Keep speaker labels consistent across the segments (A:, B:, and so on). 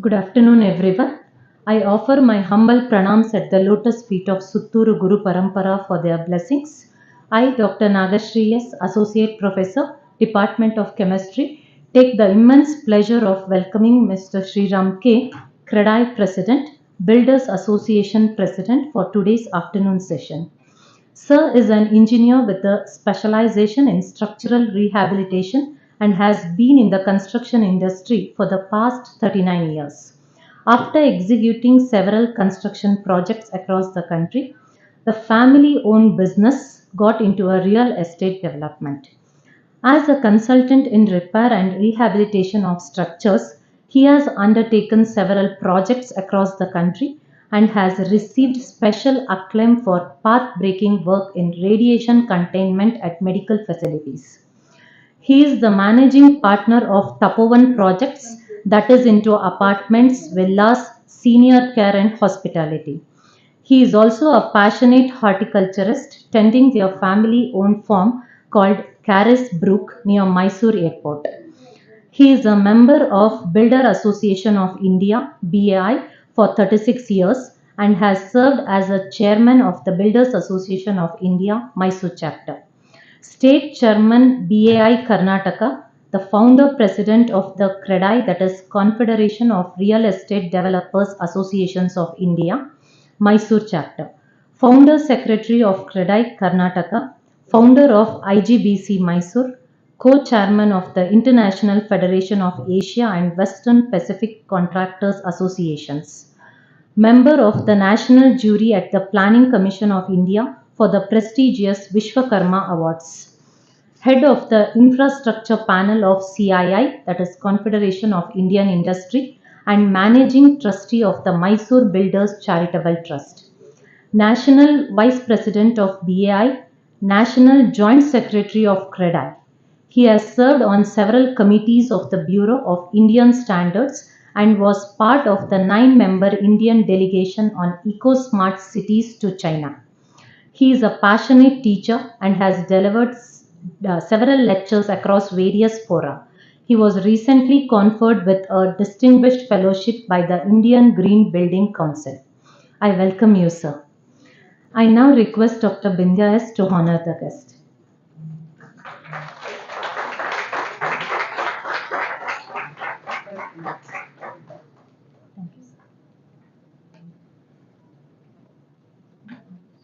A: Good afternoon, everyone. I offer my humble pranams at the lotus feet of Sutturu Guru Parampara for their blessings. I, Dr. Nagashri S., Associate Professor, Department of Chemistry, take the immense pleasure of welcoming Mr. Sriram K., CREDAI President, Builders Association President for today's afternoon session. Sir is an engineer with a specialization in structural rehabilitation and has been in the construction industry for the past 39 years. After executing several construction projects across the country, the family owned business got into a real estate development. As a consultant in repair and rehabilitation of structures, he has undertaken several projects across the country and has received special acclaim for path-breaking work in radiation containment at medical facilities. He is the managing partner of Tapovan Projects, that is into apartments, villas, senior care and hospitality. He is also a passionate horticulturist tending their family-owned farm called Caris Brook near Mysore Airport. He is a member of Builder Association of India (BAI) for 36 years and has served as a chairman of the Builders Association of India Mysore chapter. State Chairman BAI Karnataka, the founder president of the CREDAI, that is Confederation of Real Estate Developers Associations of India, Mysore chapter, founder secretary of CREDAI Karnataka, founder of IGBC Mysore, co-chairman of the International Federation of Asia and Western Pacific Contractors Associations, member of the National Jury at the Planning Commission of India for the prestigious Vishwakarma Awards, head of the infrastructure panel of CII, that is Confederation of Indian Industry, and managing trustee of the Mysore Builders Charitable Trust, national vice president of BAI, national joint secretary of CREDAI. He has served on several committees of the Bureau of Indian Standards and was part of the 9-member Indian delegation on eco-smart cities to China. He is a passionate teacher and has delivered several lectures across various fora. He was recently conferred with a distinguished fellowship by the Indian Green Building Council. I welcome you, sir. I now request Dr. Bindya S. to honor the guest.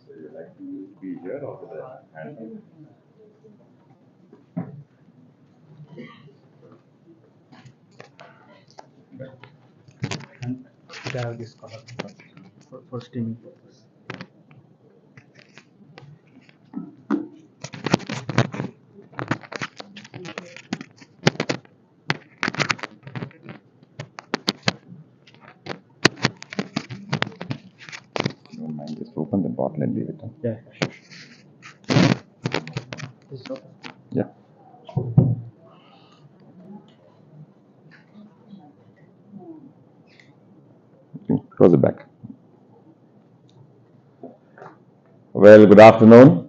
B: So you like to be here or there? And
C: I have this color for steaming purpose.
B: don't mind, just open the bottle and leave it.
C: Yeah, sure. This is okay.
B: Yeah. Close it back. Well, good afternoon.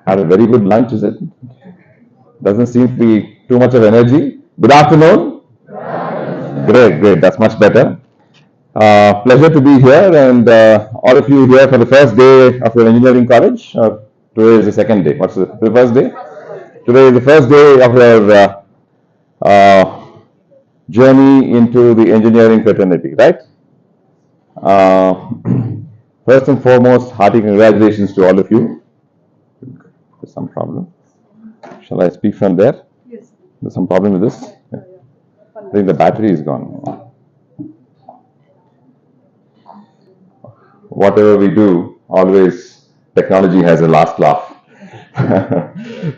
B: Had a very good lunch, is it? Doesn't seem to be too much of energy. Good afternoon. Great, great. That's much better. Pleasure to be here, and all of you here for the first day of your engineering college. Today is the second day. What's the first day? Today is the first day of your journey into the engineering fraternity, right? First and foremost, hearty congratulations to all of you. There's some problem. Shall I speak from there?
A: Yes.
B: There's some problem with this? I think the battery is gone. Whatever we do, always technology has a last laugh.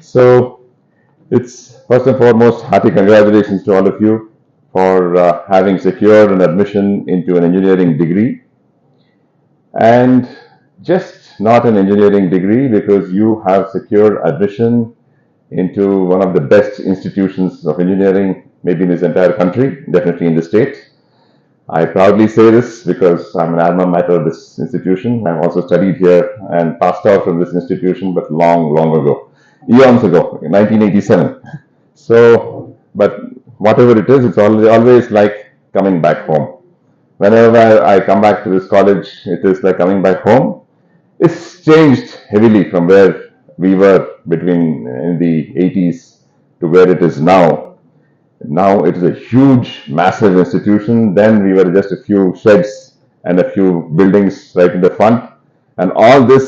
B: So it's first and foremost hearty congratulations to all of you for having secured an admission into an engineering degree, and just not an engineering degree, because you have secured admission into one of the best institutions of engineering, maybe in this entire country, definitely in the state. I proudly say this because I'm an alma mater of this institution. I've also studied here and passed out from this institution, but long, long ago, eons ago, in 1987. So, but whatever it is, it's always like coming back home. Whenever I come back to this college, it is like coming back home. It's changed heavily from where we were between in the 80s to where it is now. Now it is a huge, massive institution. Then we were just a few sheds and a few buildings right in the front. And all this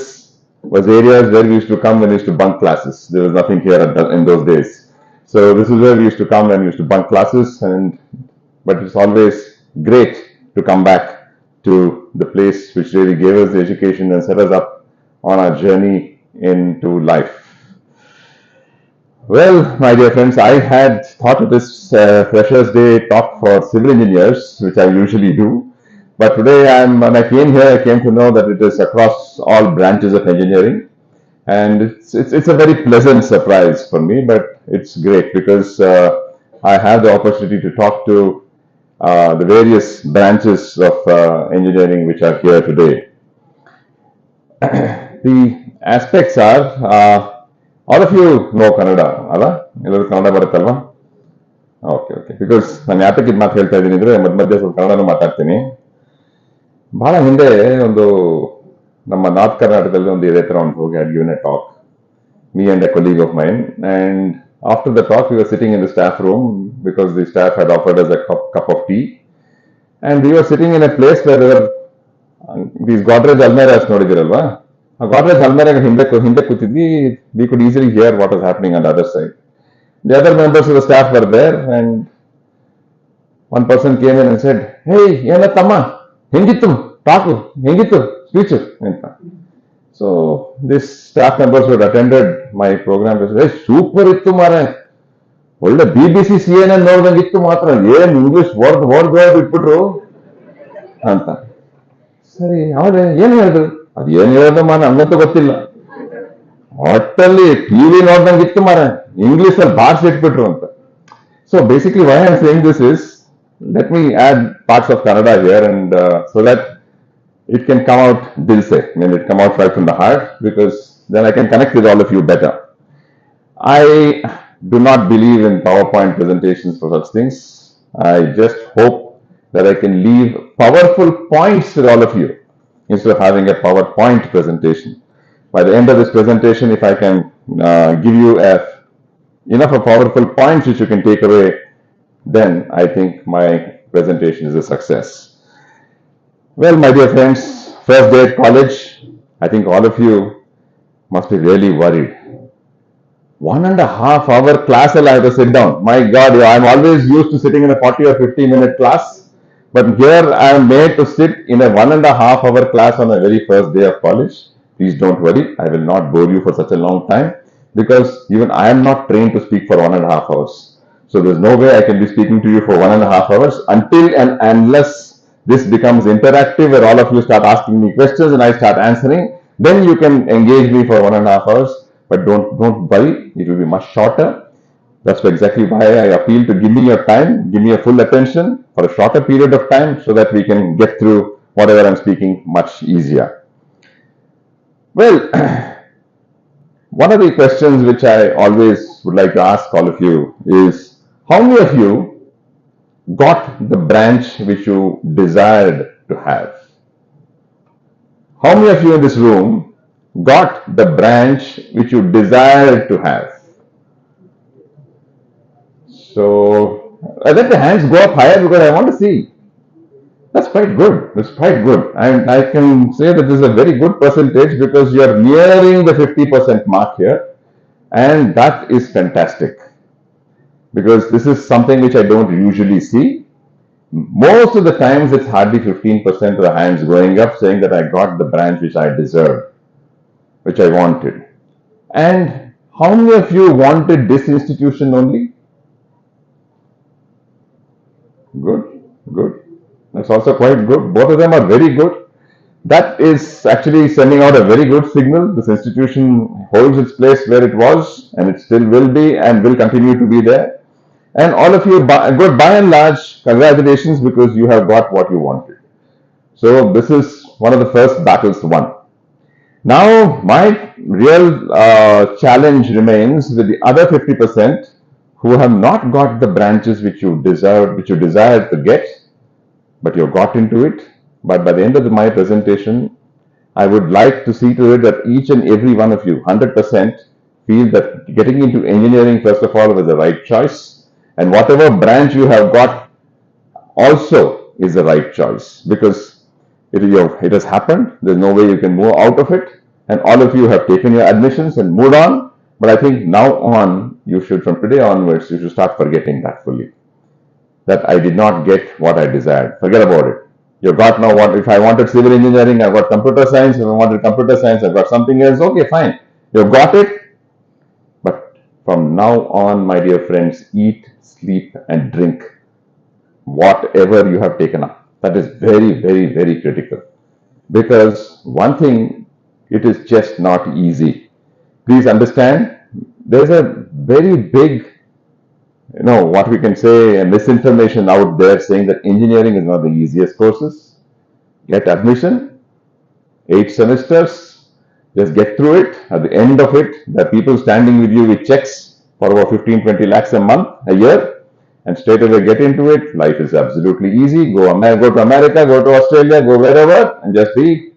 B: was areas where we used to come when we used to bunk classes. There was nothing here in those days. So this is where we used to come when we used to bunk classes. But it's always great to come back to the place which really gave us the education and set us up on our journey into life. Well, my dear friends, I had thought of this Freshers' Day talk for civil engineers, which I usually do. But today, when I came here, I came to know that it is across all branches of engineering. And it's a very pleasant surprise for me, but it's great because I have the opportunity to talk to the various branches of engineering which are here today. The aspects are all of you know Kannada, ಅಲ್ಲ ಎಲ್ಲರೂ Kannada ಬರುತ್ತಲ್ವಾ? Okay okay because ನಾನು ಯಾತಕ್ಕೆ ಇದು ಮಾತು ಹೇಳ್ತಾ ಇದ್ದೀನಿ ಅಂದರೆ ಮಧ್ಯೆ ಸ್ವಲ್ಪ ಕನ್ನಡನೂ ಮಾತಾಡ್ತೀನಿ. ಬಹಳ ಹಿಂದೆ ಒಂದು ನಮ್ಮ ನಾರ್ತ್ ಕರ್ನಾಟಕದಲ್ಲಿ ಒಂದು ಇದೇ ಥರ ಒಂದು ಹೋಗಿ had given A talk, me and a colleague of mine, and after the talk we were sitting in the staff room because the staff had offered us a cup of tea, and we were sitting in a place where there were these Godrej almirahs ನೋಡಿದಿರಲ್ವಾ, ಆ ಗಾಡ್ರೇಜ್ ಅಲ್ಮೇರಾಗ ಹಿಂದೆ ಕೂತಿದ್ವಿ. We could easily hear what was happening on the other side. The other members of the staff were there, and one person came in and said, hey ಏನ ತಮ್ಮ ಹೆಂಗಿತ್ತು talk, ಹೆಂಗಿತ್ತು speech ಅಂತ. So this staff members who had attended my program said, super ಇತ್ತು ಮಾರೆ, ಒಳ್ಳೆ BBC CNN ನೋಡ್ದಂಗಿತ್ತು, ಮಾತ್ರ ಏನ್ ಇಂಗ್ಲಿಷ್ ಹೊಡೆದು ಇಟ್ಬಿಟ್ರು ಅಂತ. ಸರಿ, ಆದ್ರೆ ಏನ್ ಹೇಳಿದ್ರು? ಅದು ಏನ್ ಹೇಳಿದ್ರು ಮಾರ ನಮ್ಗಂತೂ ಗೊತ್ತಿಲ್ಲ, ಒಟ್ಟಲ್ಲಿ ಟಿವಿ ನೋಡ್ದಂಗಿತ್ತು ಮಾರ, ಇಂಗ್ಲಿಷ್ ಅಲ್ಲಿ ಬಾರ್ಸ್ ಇಟ್ಬಿಟ್ರು ಅಂತ. So basically why I'm saying this is, let me add parts of Kannada here, and so that it can come out dil se, I mean it come out right from the heart, because then I can connect with all of you better. I do not believe in PowerPoint presentations for such things. I just hope that I can leave powerful points with all of you instead of having a PowerPoint presentation. By the end of this presentation, if I can give you enough of powerful points which you can take away, then I think my presentation is a success. Well, my dear friends, first day at college, I think all of you must be really worried. 1.5 hour class I have to sit down. My God, I'm always used to sitting in a 40 or 50-minute class, but here I am made to sit in a 1.5 hour class on the very first day of college. Please don't worry, I will not bore you for such a long time, because even I am not trained to speak for 1.5 hours. So there's no way I can be speaking to you for 1.5 hours until and unless this becomes interactive, where all of you start asking me questions and I start answering. Then you can engage me for 1.5 hours, but don't worry, it will be much shorter. That's exactly why I appeal to give me your time, give me your full attention for a shorter period of time, so that we can get through whatever I'm speaking much easier. Well, one of the questions which I always would like to ask all of you is, how many of you got the branch which you desired to have? How many of you in this room got the branch which you desired to have? So I let the hands go up higher because I want to see. That's quite good. That's quite good. And I can say that this is a very good percentage, because you are nearing the 50% mark here. And that is fantastic, because this is something which I don't usually see. Most of the times it's hardly 15% of the hands going up saying that I got the branch which I deserved, which I wanted. And how many of you wanted this institution only? Good, good. That's also quite good. Both of them are very good. That is actually sending out a very good signal. This institution holds its place where it was, and it still will be and will continue to be there. And all of you, good by and large, congratulations, because you have got what you wanted. So this is one of the first battles won. Now my real challenge remains with the other 50% who have not got the branches which you deserved, which you desired to get. but you got into it. But by the end of my presentation, I would like to see to it that each and every one of you, 100%, feel that getting into engineering, first of all, was the right choice. And whatever branch you have got also is the right choice, because it has happened. There's no way you can move out of it. And all of you have taken your admissions and moved on. But I think now on, you should, from today onwards, you should start forgetting that fully. That I did not get what I desired. Forget about it. You got now what, if I wanted civil engineering, I got computer science. If I wanted computer science, I got something else. Okay, fine. You got it. But from now on, my dear friends, eat, sleep, and drink whatever you have taken up. That is very, very, very critical. Because one thing, it is just not easy. Please understand, there's a very big, what we can say, misinformation out there saying that engineering is one of the easiest courses. Get admission, 8 semesters, just get through it. At the end of it, there are people standing with you with checks for about 15-20 lakhs a year, and straight away get into it. Life is absolutely easy. Go to America, go to Australia, go wherever, and just be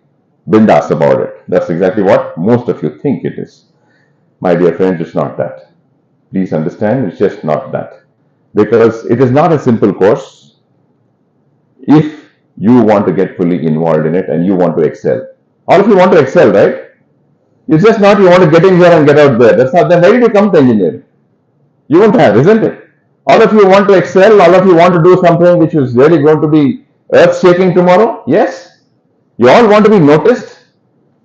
B: bindas about it. That's exactly what most of you think it is. My dear friends, it's not that. Please understand, it's just not that. Because it is not a simple course if you want to get fully involved in it and you want to excel. All of you want to excel, right? It's just not you want to get in here and get out there. That's not, then why did you come to engineering? You won't have, isn't it? All of you want to excel, all of you want to do something which is really going to be earth-shaking tomorrow. Yes? You all want to be noticed,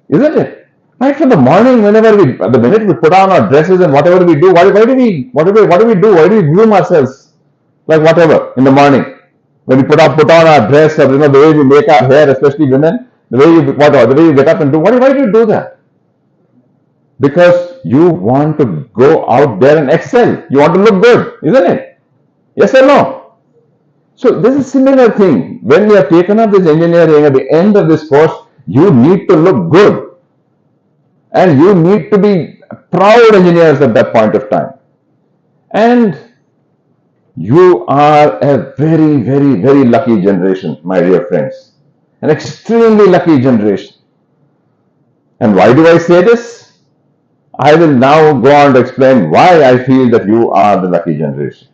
B: isn't it? Right from the morning, the minute we put on our dresses and whatever we do, what do we do? Why do we groom ourselves? Like whatever, in the morning. When we put on our dress, or the way we make our hair, especially women, the way you get up and do, why do you do that? Because you want to go out there and excel. You want to look good, isn't it? Yes or no? So this is a similar thing. When you have taken up this engineering, at the end of this course, you need to look good. And you need to be proud engineers at that point of time. And you are a very, very, very lucky generation, my dear friends. An extremely lucky generation. And why do I say this? I will now go on to explain why I feel that you are the lucky generation.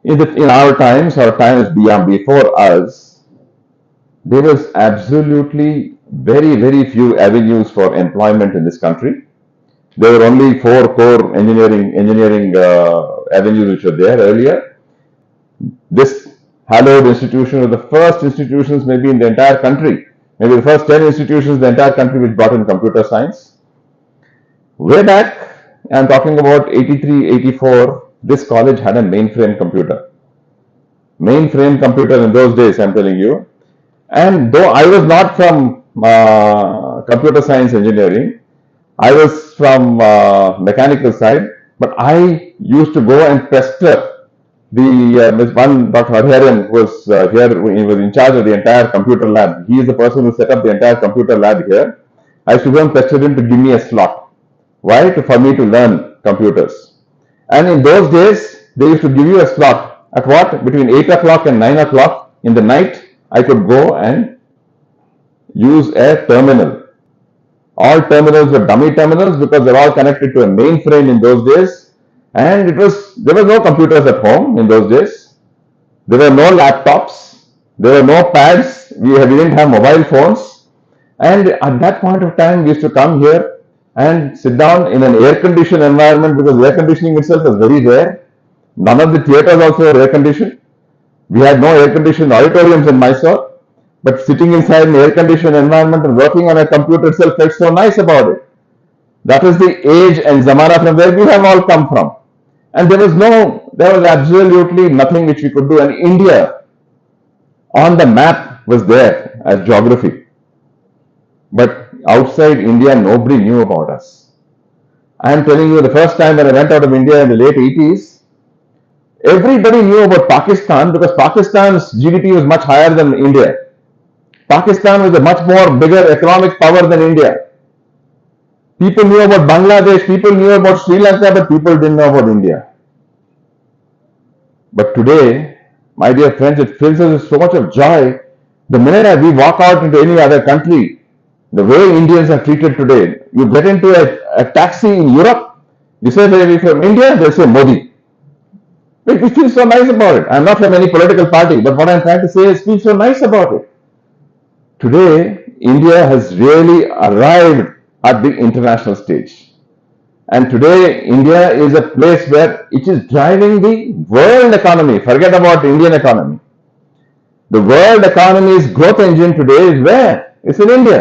B: In our times before us, there was absolutely very, very few avenues for employment in this country. There were only 4 core engineering avenues which were there earlier. This hallowed institution was the first institutions maybe in the entire country, maybe the first 10 institutions in the entire country which brought in computer science. Way back, I'm talking about 83, 84, this college had a mainframe computer. Mainframe computer in those days, I'm telling you. And though I was not from computer science engineering, I was from mechanical side, but I used to go and pester the one Dr. Hariharan was here. He was in charge of the entire computer lab. He is the person who set up the entire computer lab here. I used to go and pester him to give me a slot. Why? For me to learn computers. And in those days, they used to give you a slot at what? Between 8 o'clock and 9 o'clock in the night, I could go and use a terminal. All terminals were dummy terminals because they're all connected to a mainframe in those days. And there were no computers at home in those days. There were no laptops. There were no pads. We didn't have mobile phones. And at that point of time, we used to come here and sit down in an air-conditioned environment, because air conditioning itself was very rare. None of the theaters also were air-conditioned. We had no air-conditioned auditoriums in Mysore. But sitting inside an air-conditioned environment and working on a computer itself felt so nice about it. That is the age and zamana from where we have all come from. And there was absolutely nothing which we could do. And India on the map was there as geography. But outside India, nobody knew about us. I am telling you, the first time when I went out of India in the late 80s, everybody knew about Pakistan because Pakistan's GDP was much higher than India. Pakistan was a much more bigger economic power than India. People knew about Bangladesh, people knew about Sri Lanka, but people didn't know about India. But today, my dear friends, it fills us with so much of joy. The minute we walk out into any other country, the way Indians are treated today, you get into a taxi in Europe, you say, "Where are you from India?" They say Modi. We feel so nice about it. I'm not from any political party, but what I'm trying to say is feel so nice about it. Today, India has really arrived at the international stage. And today, India is a place where it is driving the world economy. Forget about the Indian economy. The world economy's growth engine today is where? It's in India.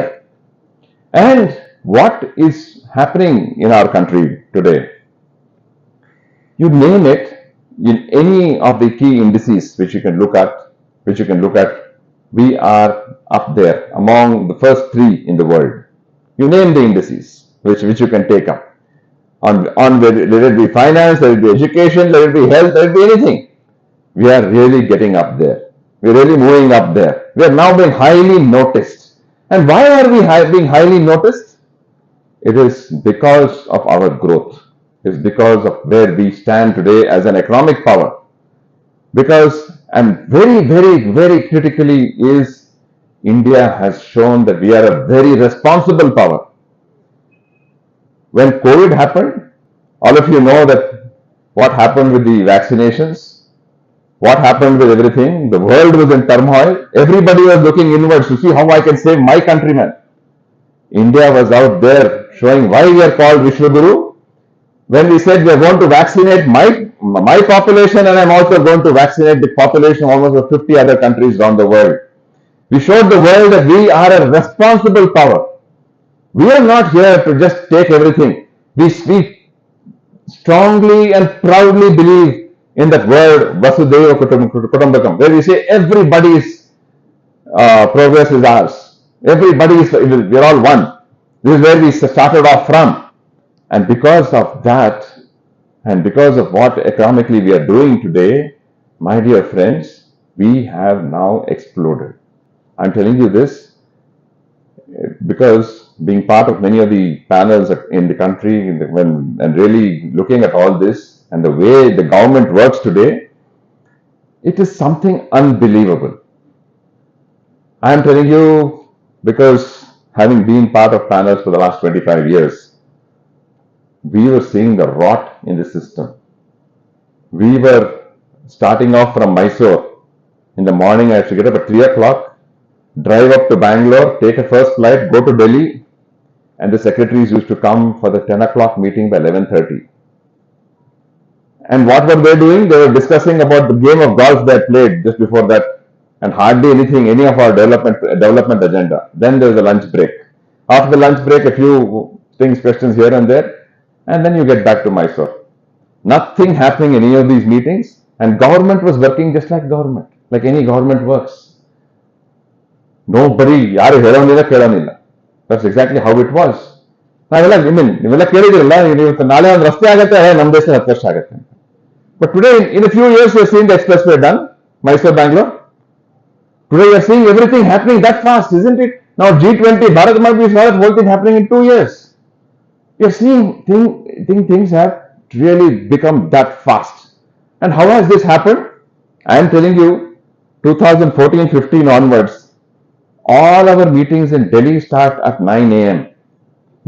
B: And what is happening in our country today? You name it, in any of the key indices which you can look at, we are up there among the first three in the world. You name the indices which you can take up. Let it be finance, let it be education, let it be health, let it be anything. We are really getting up there. We are really moving up there. We are now being highly noticed. And why are we being highly noticed? It is because of our growth. It's because of where we stand today as an economic power. Because, and very, very, very critically, is India has shown that we are a very responsible power. When COVID happened, all of you know that what happened with the vaccinations, what happened with everything. The world was in turmoil. Everybody was looking inwards to see how I can save my countrymen. India was out there showing why we are called Vishwaguru. When we said we are going to vaccinate my population, and I'm also going to vaccinate the population of almost 50 other countries around the world. We showed the world that we are a responsible power. We are not here to just take everything. We strongly and proudly believe in that word Vasudhaiva Kutumbakam, where we say everybody's progress is ours. We're all one. This is where we started off from. And because of that, and because of what economically we are doing today, my dear friends, we have now exploded. I'm telling you this because being part of many of the panels in the country and really looking at all this and the way the government works today, it is something unbelievable. I'm telling you because having been part of panels for the last 25 years, we were seeing the rot in the system. We were starting off from Mysore. In the morning, I used to get up at 3 o'clock, drive up to Bangalore, take a first flight, go to Delhi, and the secretaries used to come for the 10 o'clock meeting by 11:30. And what were they doing? They were discussing about the game of golf they had played just before that, and hardly any of our development agenda. Then there was a lunch break. After the lunch break, a few questions here and there, and then you get back to Mysore. Nothing happening in any of these meetings, and government was working just like government, like any government works. Nobody, yaru ಹೇಳೋನಿಲ್ಲ ಕೇಳೋನಿಲ್ಲ. That's exactly how it was. ನೀವೆಲ್ಲ ಕೇಳಿದಿರಲ್ಲ, ನಾಳೆ ಒಂದು ರಸ್ತೆ ಆಗುತ್ತೆ, ನಮ್ಮ ದೇಶ 10 ವರ್ಷ ಆಗುತ್ತೆ. But today, in a few years, you're seeing the expressway done, Mysore, Bangalore. Today, you're seeing everything happening that fast, isn't it? Now, G20, Bharat might be saw that whole thing happening in 2 years. You're seeing things have really become that fast. And how has this happened? I am telling you, 2014-15 onwards, all our meetings in Delhi start at 9 a.m.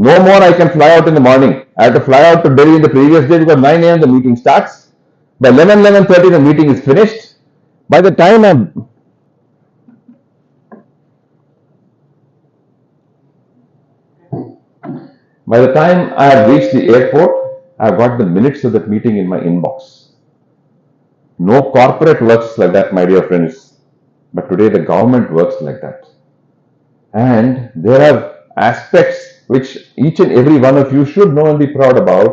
B: No more I can fly out in the morning. I have to fly out to Delhi in the previous day because 9 a.m. the meeting starts. By 11:30 the meeting is finished. By the time I have reached the airport, I have got the minutes of that meeting in my inbox. No corporate works like that, my dear friends. But today the government works like that. And there are aspects which each and every one of you should know and be proud about,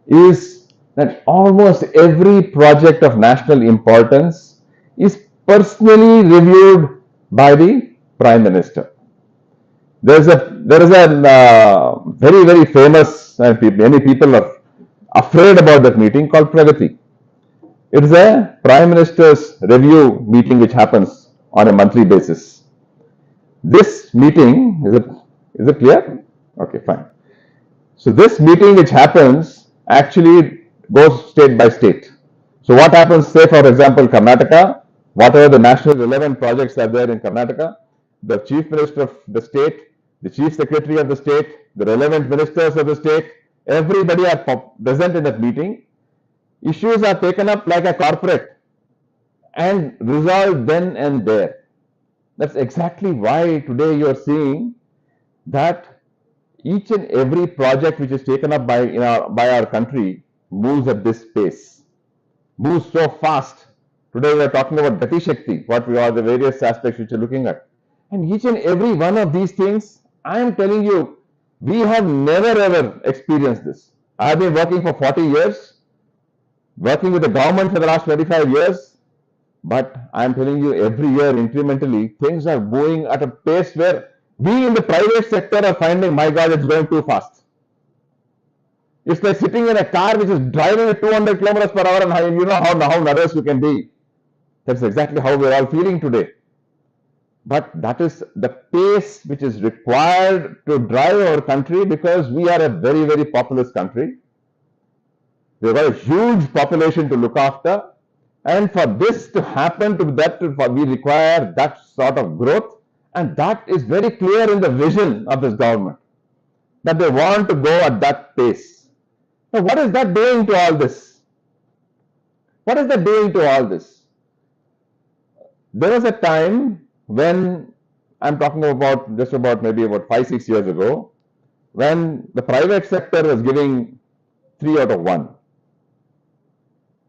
B: is that almost every project of national importance is personally reviewed by the Prime Minister. There is a very, very famous, many people are afraid about that meeting called Pragati. It is a Prime Minister's review meeting which happens on a monthly basis. This meeting, is it clear? Okay, fine. So this meeting which happens actually goes state by state. So what happens, say for example, Karnataka, whatever the national relevant projects are there in Karnataka, the chief minister of the state, the chief secretary of the state, the relevant ministers of the state, everybody are present in that meeting. Issues are taken up like a corporate and resolved then and there. That's exactly why today you are seeing that each and every project which is taken up by our country moves at this pace, moves so fast. Today we are talking about Gati Shakti, what we are the various aspects which we are looking at. And each and every one of these things, I am telling you, we have never ever experienced this. I have been working for 40 years, working with the government for the last 25 years, but I am telling you, every year incrementally, things are moving at a pace where we in the private sector are finding, my God, it's going too fast. It's like sitting in a car which is driving at 200 kilometers per hour, and you know how nervous you can be. That's exactly how we're all feeling today. But that is the pace which is required to drive our country, because we are a very, very populous country. We've got a huge population to look after. And for this to happen, we require that sort of growth. And that is very clear in the vision of this government, that they want to go at that pace. Now, what is that doing to all this? What is that doing to all this? There was a time when, I'm talking about just about maybe about 5-6 years ago, when the private sector was giving 3 out of 1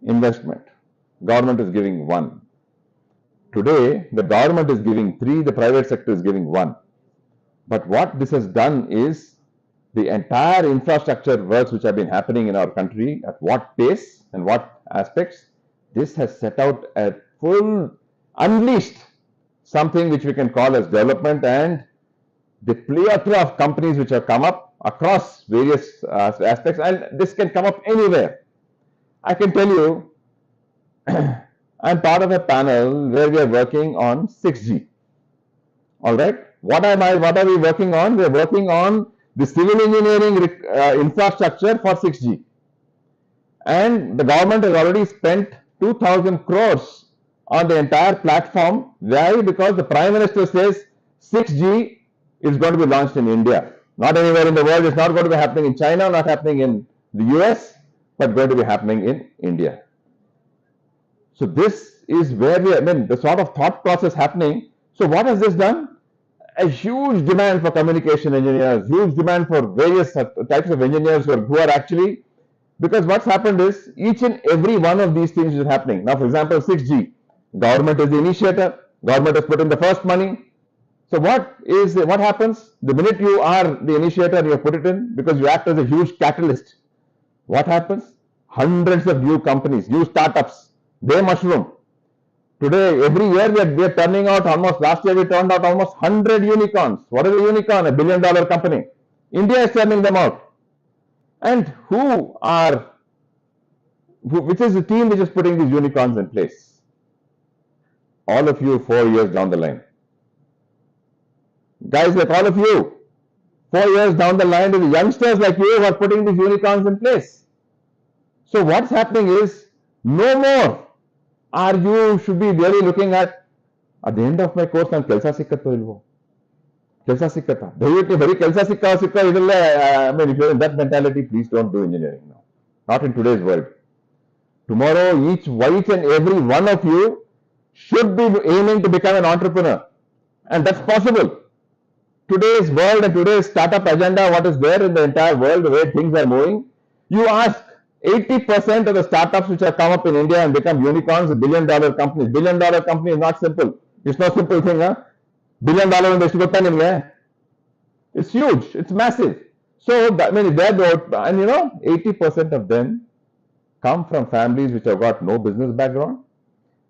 B: investment. Government is giving 1. Today, the government is giving 3, the private sector is giving 1. But what this has done is, the entire infrastructure works which have been happening in our country, at what pace and what aspects, this has set out a full, unleashed something which we can call as development, and the plethora of companies which have come up across various aspects, and this can come up anywhere. I can tell you, I'm part of a panel where we are working on 6G. All right. What are we working on? We are working on the civil engineering infrastructure for 6G. And the government has already spent 2,000 crores on the entire platform. Why? Because the Prime Minister says 6G is going to be launched in India. Not anywhere in the world. It's not going to be happening in China, not happening in the US, but going to be happening in India. So this is where the sort of thought process happening. So what has this done? A huge demand for communication engineers, huge demand for various types of engineers who are actually, because what's happened is, each and every one of these things is happening. Now, for example, 6G, government is the initiator, government has put in the first money. So what happens? The minute you are the initiator, you put it in, because you act as a huge catalyst. What happens? Hundreds of new companies, new startups, they mushroom. Today, every year we are turning out almost, last year we turned out almost 100 unicorns. What is a unicorn? $1 billion company. India is turning them out. And which is the team which is putting these unicorns in place? All of you 4 years down the line. Guys like all of you, 4 years down the line, the youngsters like you who are putting these unicorns in place. So what's happening is, no more should be really looking at the end of my course, I'm kelsa sikkatto ilvo. Kelsa sikkata. Bari kelsa sikka idelle, I mean, if you're in that mentality, please don't do engineering now. Not in today's world. Tomorrow, each and every one of you should be aiming to become an entrepreneur. And that's possible. Today's world and today's startup agenda, what is there in the entire world, the way things are moving, you ask 80% of the startups which have come up in India and become unicorns, $1 billion companies. $1 billion company is not simple. It's not a simple thing, huh? $1 billion, it's huge. It's massive. So, I mean, and 80% of them come from families which have got no business background.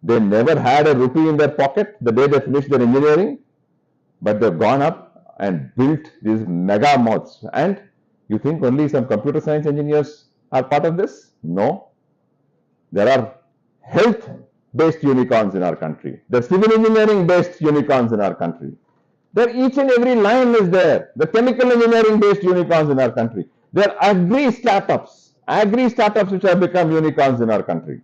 B: They never had a rupee in their pocket the day they finished their engineering, but they've gone up and built these mega moths. And you think only some computer science engineers are part of this? No. There are health-based unicorns in our country. There are civil engineering-based unicorns in our country. There, each and every line is there. The chemical engineering-based unicorns in our country. There are agri startups which have become unicorns in our country.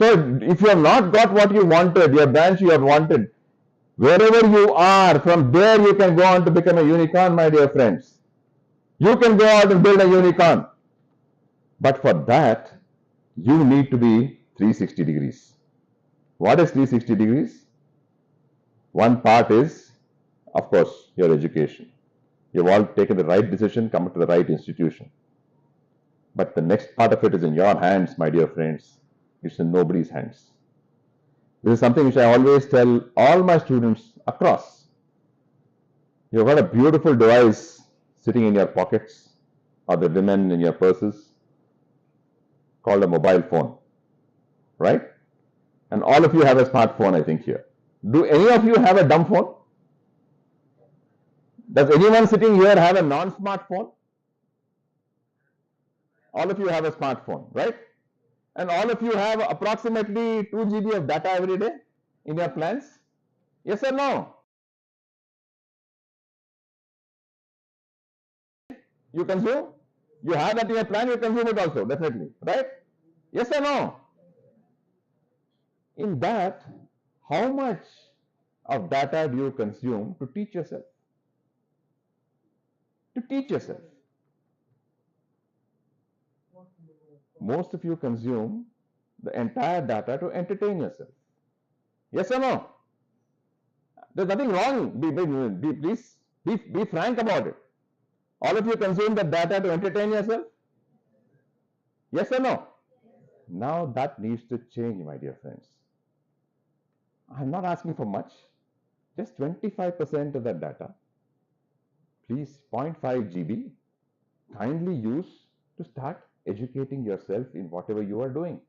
B: So if you have not got what you wanted, your branch you have wanted, wherever you are, from there you can go on to become a unicorn, my dear friends. You can go out and build a unicorn. But for that, you need to be 360 degrees. What is 360 degrees? One part is, of course, your education. You've all taken the right decision, come to the right institution. But the next part of it is in your hands, my dear friends. It's in nobody's hands. This is something which I always tell all my students across. You've got a beautiful device sitting in your pockets or the women in your purses called a mobile phone, right? And all of you have a smartphone, I think, here. Do any of you have a dumb phone? Does anyone sitting here have a non-smartphone? All of you have a smartphone, right? And all of you have approximately 2 GB of data every day in your plans? Yes or no? You consume? You have that in your plan, you consume it also, definitely, right? Yes or no? In that, how much of data do you consume to teach yourself? To teach yourself. Most of you consume the entire data to entertain yourself. Yes or no? There's nothing wrong. Please be frank about it. All of you consume the data to entertain yourself? Yes or no? Now that needs to change, my dear friends. I'm not asking for much. Just 25% of that data, please, 0.5 GB, kindly use to start educating yourself in whatever you are doing.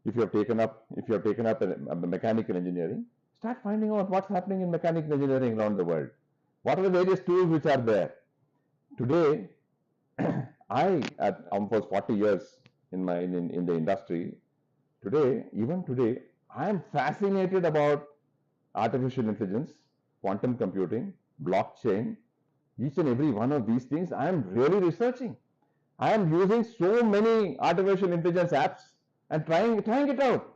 B: If you have taken up a mechanical engineering, start finding out what's happening in mechanical engineering around the world. What are the various tools which are there? Today, I, at almost 40 years in the industry, even today, I am fascinated about artificial intelligence, quantum computing, blockchain. Each and every one of these things I am really researching. I am using so many artificial intelligence apps and trying it out.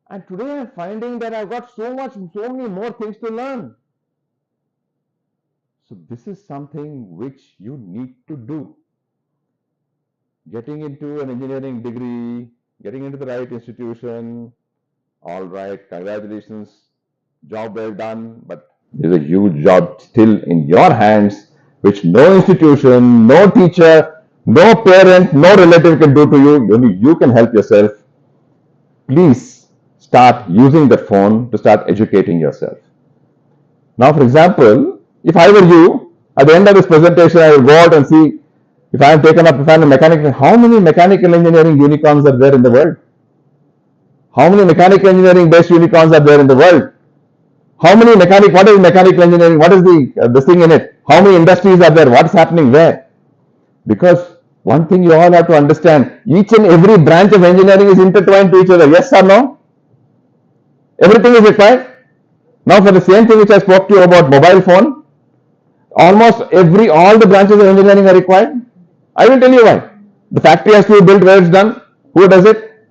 B: And today I am finding that I've got so many more things to learn. So this is something which you need to do. Getting into an engineering degree, getting into the right institution, all right, congratulations, job well done, but there's a huge job still in your hands, which no institution, no teacher, no parent, no relative can do to you. Only you can help yourself. Please start using the phone to start educating yourself. Now, for example, if I were you, at the end of this presentation, I will go out and see if I am a mechanical, how many mechanical engineering unicorns are there in the world? How many mechanical engineering based unicorns are there in the world? What is mechanical engineering? What is this thing in it? How many industries are there? What's happening where? Because one thing you all have to understand, each and every branch of engineering is intertwined to each other. Yes or no? Everything is required. Now for the same thing which I spoke to you about mobile phone, all the branches of engineering are required. I will tell you why. The factory has to be built where it's done. Who does it?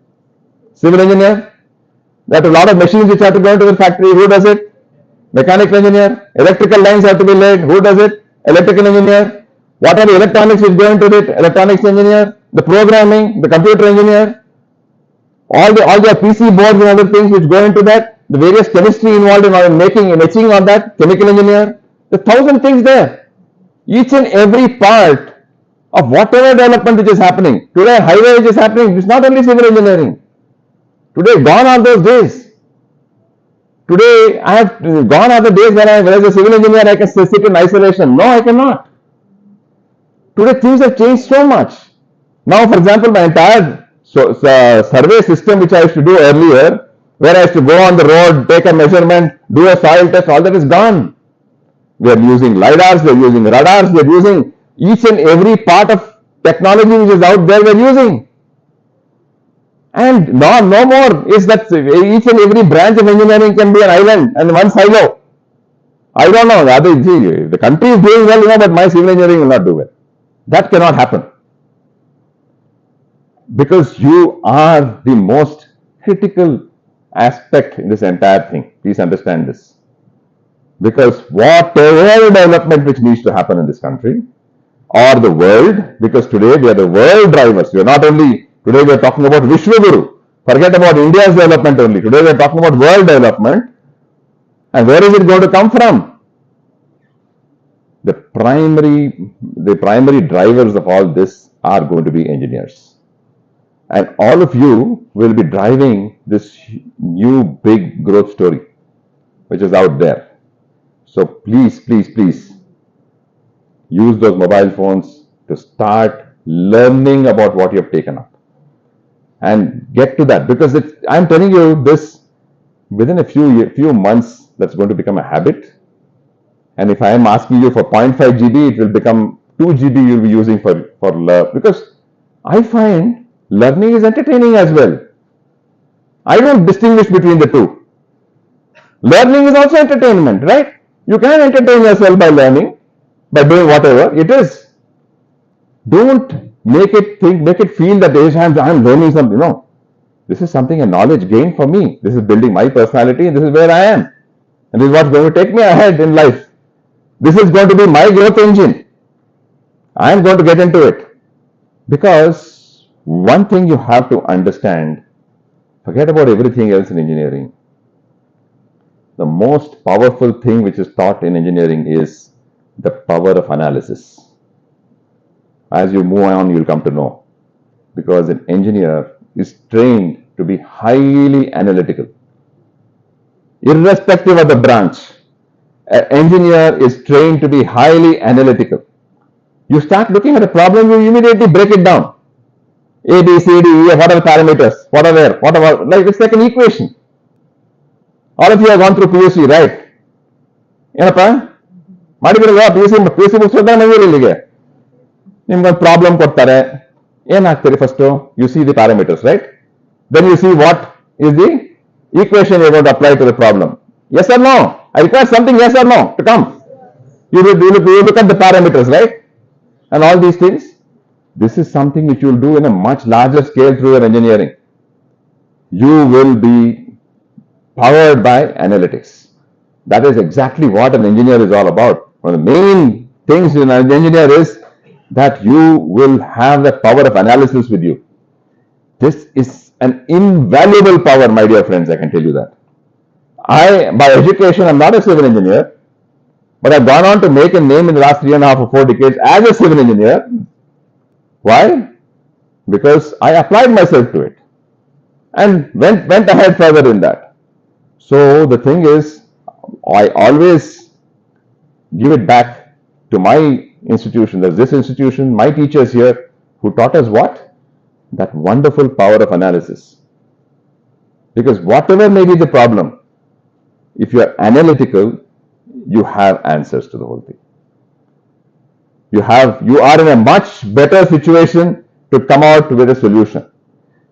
B: Civil engineer. There are a lot of machines which have to go into the factory. Who does it? Mechanical engineer. Electrical lines have to be laid. Who does it? Electrical engineer. What are the electronics which go into it? Electronics engineer. The programming, the computer engineer. All the PC boards and other things which go into that. The various chemistry involved in making and etching on that. Chemical engineer. The 1,000 things there. Each and every part of whatever development which is happening. Today, highway which is happening, it's not only civil engineering. Today, gone are those days. Today, gone are the days when as a civil engineer, I can sit in isolation. No, I cannot. Today, things have changed so much. Now, for example, my entire survey system, which I used to do earlier, where I used to go on the road, take a measurement, do a soil test, all that is gone. We are using LiDARs, we are using radars, we are using each and every part of technology which is out there, we are using. And no more is that each and every branch of engineering can be an island and one silo. I don't know, the country is doing well, but my civil engineering will not do well. That cannot happen. because you are the most critical aspect in this entire thing. Please understand this. Because whatever development which needs to happen in this country or the world, because today we are the world drivers. We are not only, today we are talking about Vishwaguru. Forget about India's development only. Today we are talking about world development. And where is it going to come from? The primary drivers of all this are going to be engineers. And all of you will be driving this new big growth story which is out there. So please, please, please use those mobile phones to start learning about what you have taken up and get to that, because I'm telling you this, within a few months that's going to become a habit. And if I am asking you for 0.5 GB, it will become 2 GB you'll be using for because I find learning is entertaining as well. I don't distinguish between the two. Learning is also entertainment, right? You can entertain yourself by learning, by doing whatever it is. Don't make it feel that I'm learning something. No. This is something, a knowledge gain for me. This is building my personality, and this is where I am. And this is what's going to take me ahead in life. This is going to be my growth engine. I am going to get into it. Because one thing you have to understand, forget about everything else in engineering. The most powerful thing which is taught in engineering is the power of analysis. As you move on, you'll come to know. Because an engineer is trained to be highly analytical. Irrespective of the branch, an engineer is trained to be highly analytical. You start looking at a problem, you immediately break it down. A, B, C, D, E, F, what are the parameters? What are there? What are, like, it's like an equation. All of you have gone through PUC, right? ಏನಪ್ಪ ಮಾಡಿಬಿಡುವ P U C ಮುಗಿಸೋದ ನಂಗೆ ಇಲ್ಲಿಗೆ ನಿಮ್ಗೊಂದು problem ಕೊಡ್ತಾರೆ, ಏನಾಗ್ತೀರಿ? First you see the parameters, right? Then you see what is the equation you're going to apply to the problem. Yes or no? I require something, yes or no, to come. You look at the parameters, right? And all these things. This is something which you will do in a much larger scale through your engineering. You will be powered by analytics. That is exactly what an engineer is all about. One of the main things in an engineer is that you will have the power of analysis with you. This is an invaluable power, my dear friends, I can tell you that. By education, I'm not a civil engineer, but I've gone on to make a name in the last 3.5 or 4 decades as a civil engineer. Why? Because I applied myself to it and went ahead further in that. So the thing is, I always give it back to my institution. There's this institution, my teachers here, who taught us what? That wonderful power of analysis. Because whatever may be the problem, if you are analytical, you have answers to the whole thing. You are in a much better situation to come out with a solution.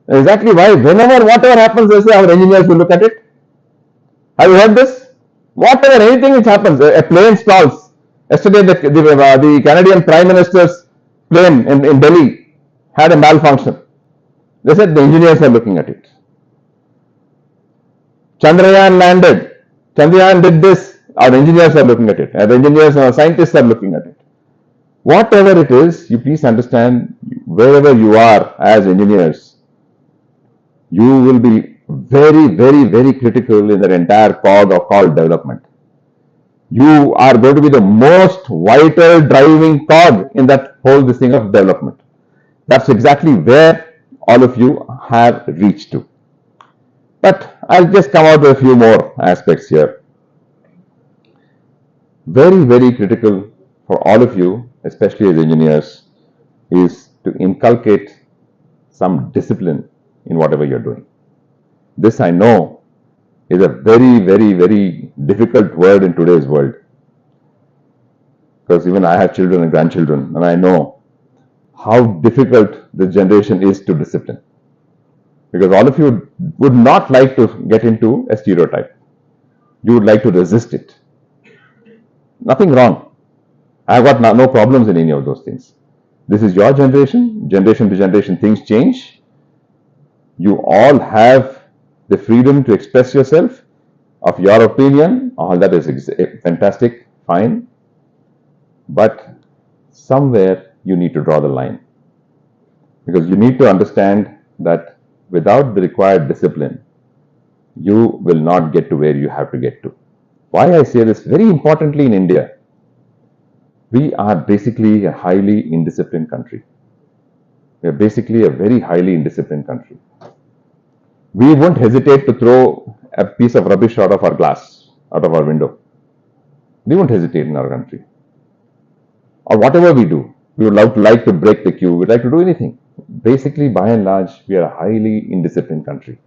B: Exactly why whatever happens, they say our engineers will look at it. Have you heard this? Whatever, anything which happens, a plane stalls. Yesterday, the Canadian Prime Minister's plane in Delhi had a malfunction. They said the engineers are looking at it. Chandrayaan landed. Chandrayaan did this. Our engineers are looking at it. Our engineers and our scientists are looking at it. Whatever it is, you please understand, wherever you are as engineers, you will be very, very, very critical in the entire cog or call development. You are going to be the most vital driving cog in that whole thing of development. That's exactly where all of you have reached to. But I'll just come out with a few more aspects here. Very, very critical for all of you, especially as engineers, is to inculcate some discipline in whatever you're doing. This, I know, is a very, very, very difficult word in today's world. Because even I have children and grandchildren, and I know how difficult this generation is to discipline. Because all of you would not like to get into a stereotype. You would like to resist it. Nothing wrong. I've got no problems in any of those things. This is your generation. Generation to generation, things change. You all have the freedom to express yourself, of your opinion. All that is fantastic, fine. But somewhere you need to draw the line. Because you need to understand that without the required discipline, you will not get to where you have to get to. Why I say this? Very importantly, in India, we are basically a highly indisciplined country. We are basically a very highly indisciplined country. We won't hesitate to throw a piece of rubbish out of our glass, out of our window. We won't hesitate in our country. Or whatever we do, we would like to break the queue, we'd like to do anything. Basically, by and large, we are a highly indisciplined country.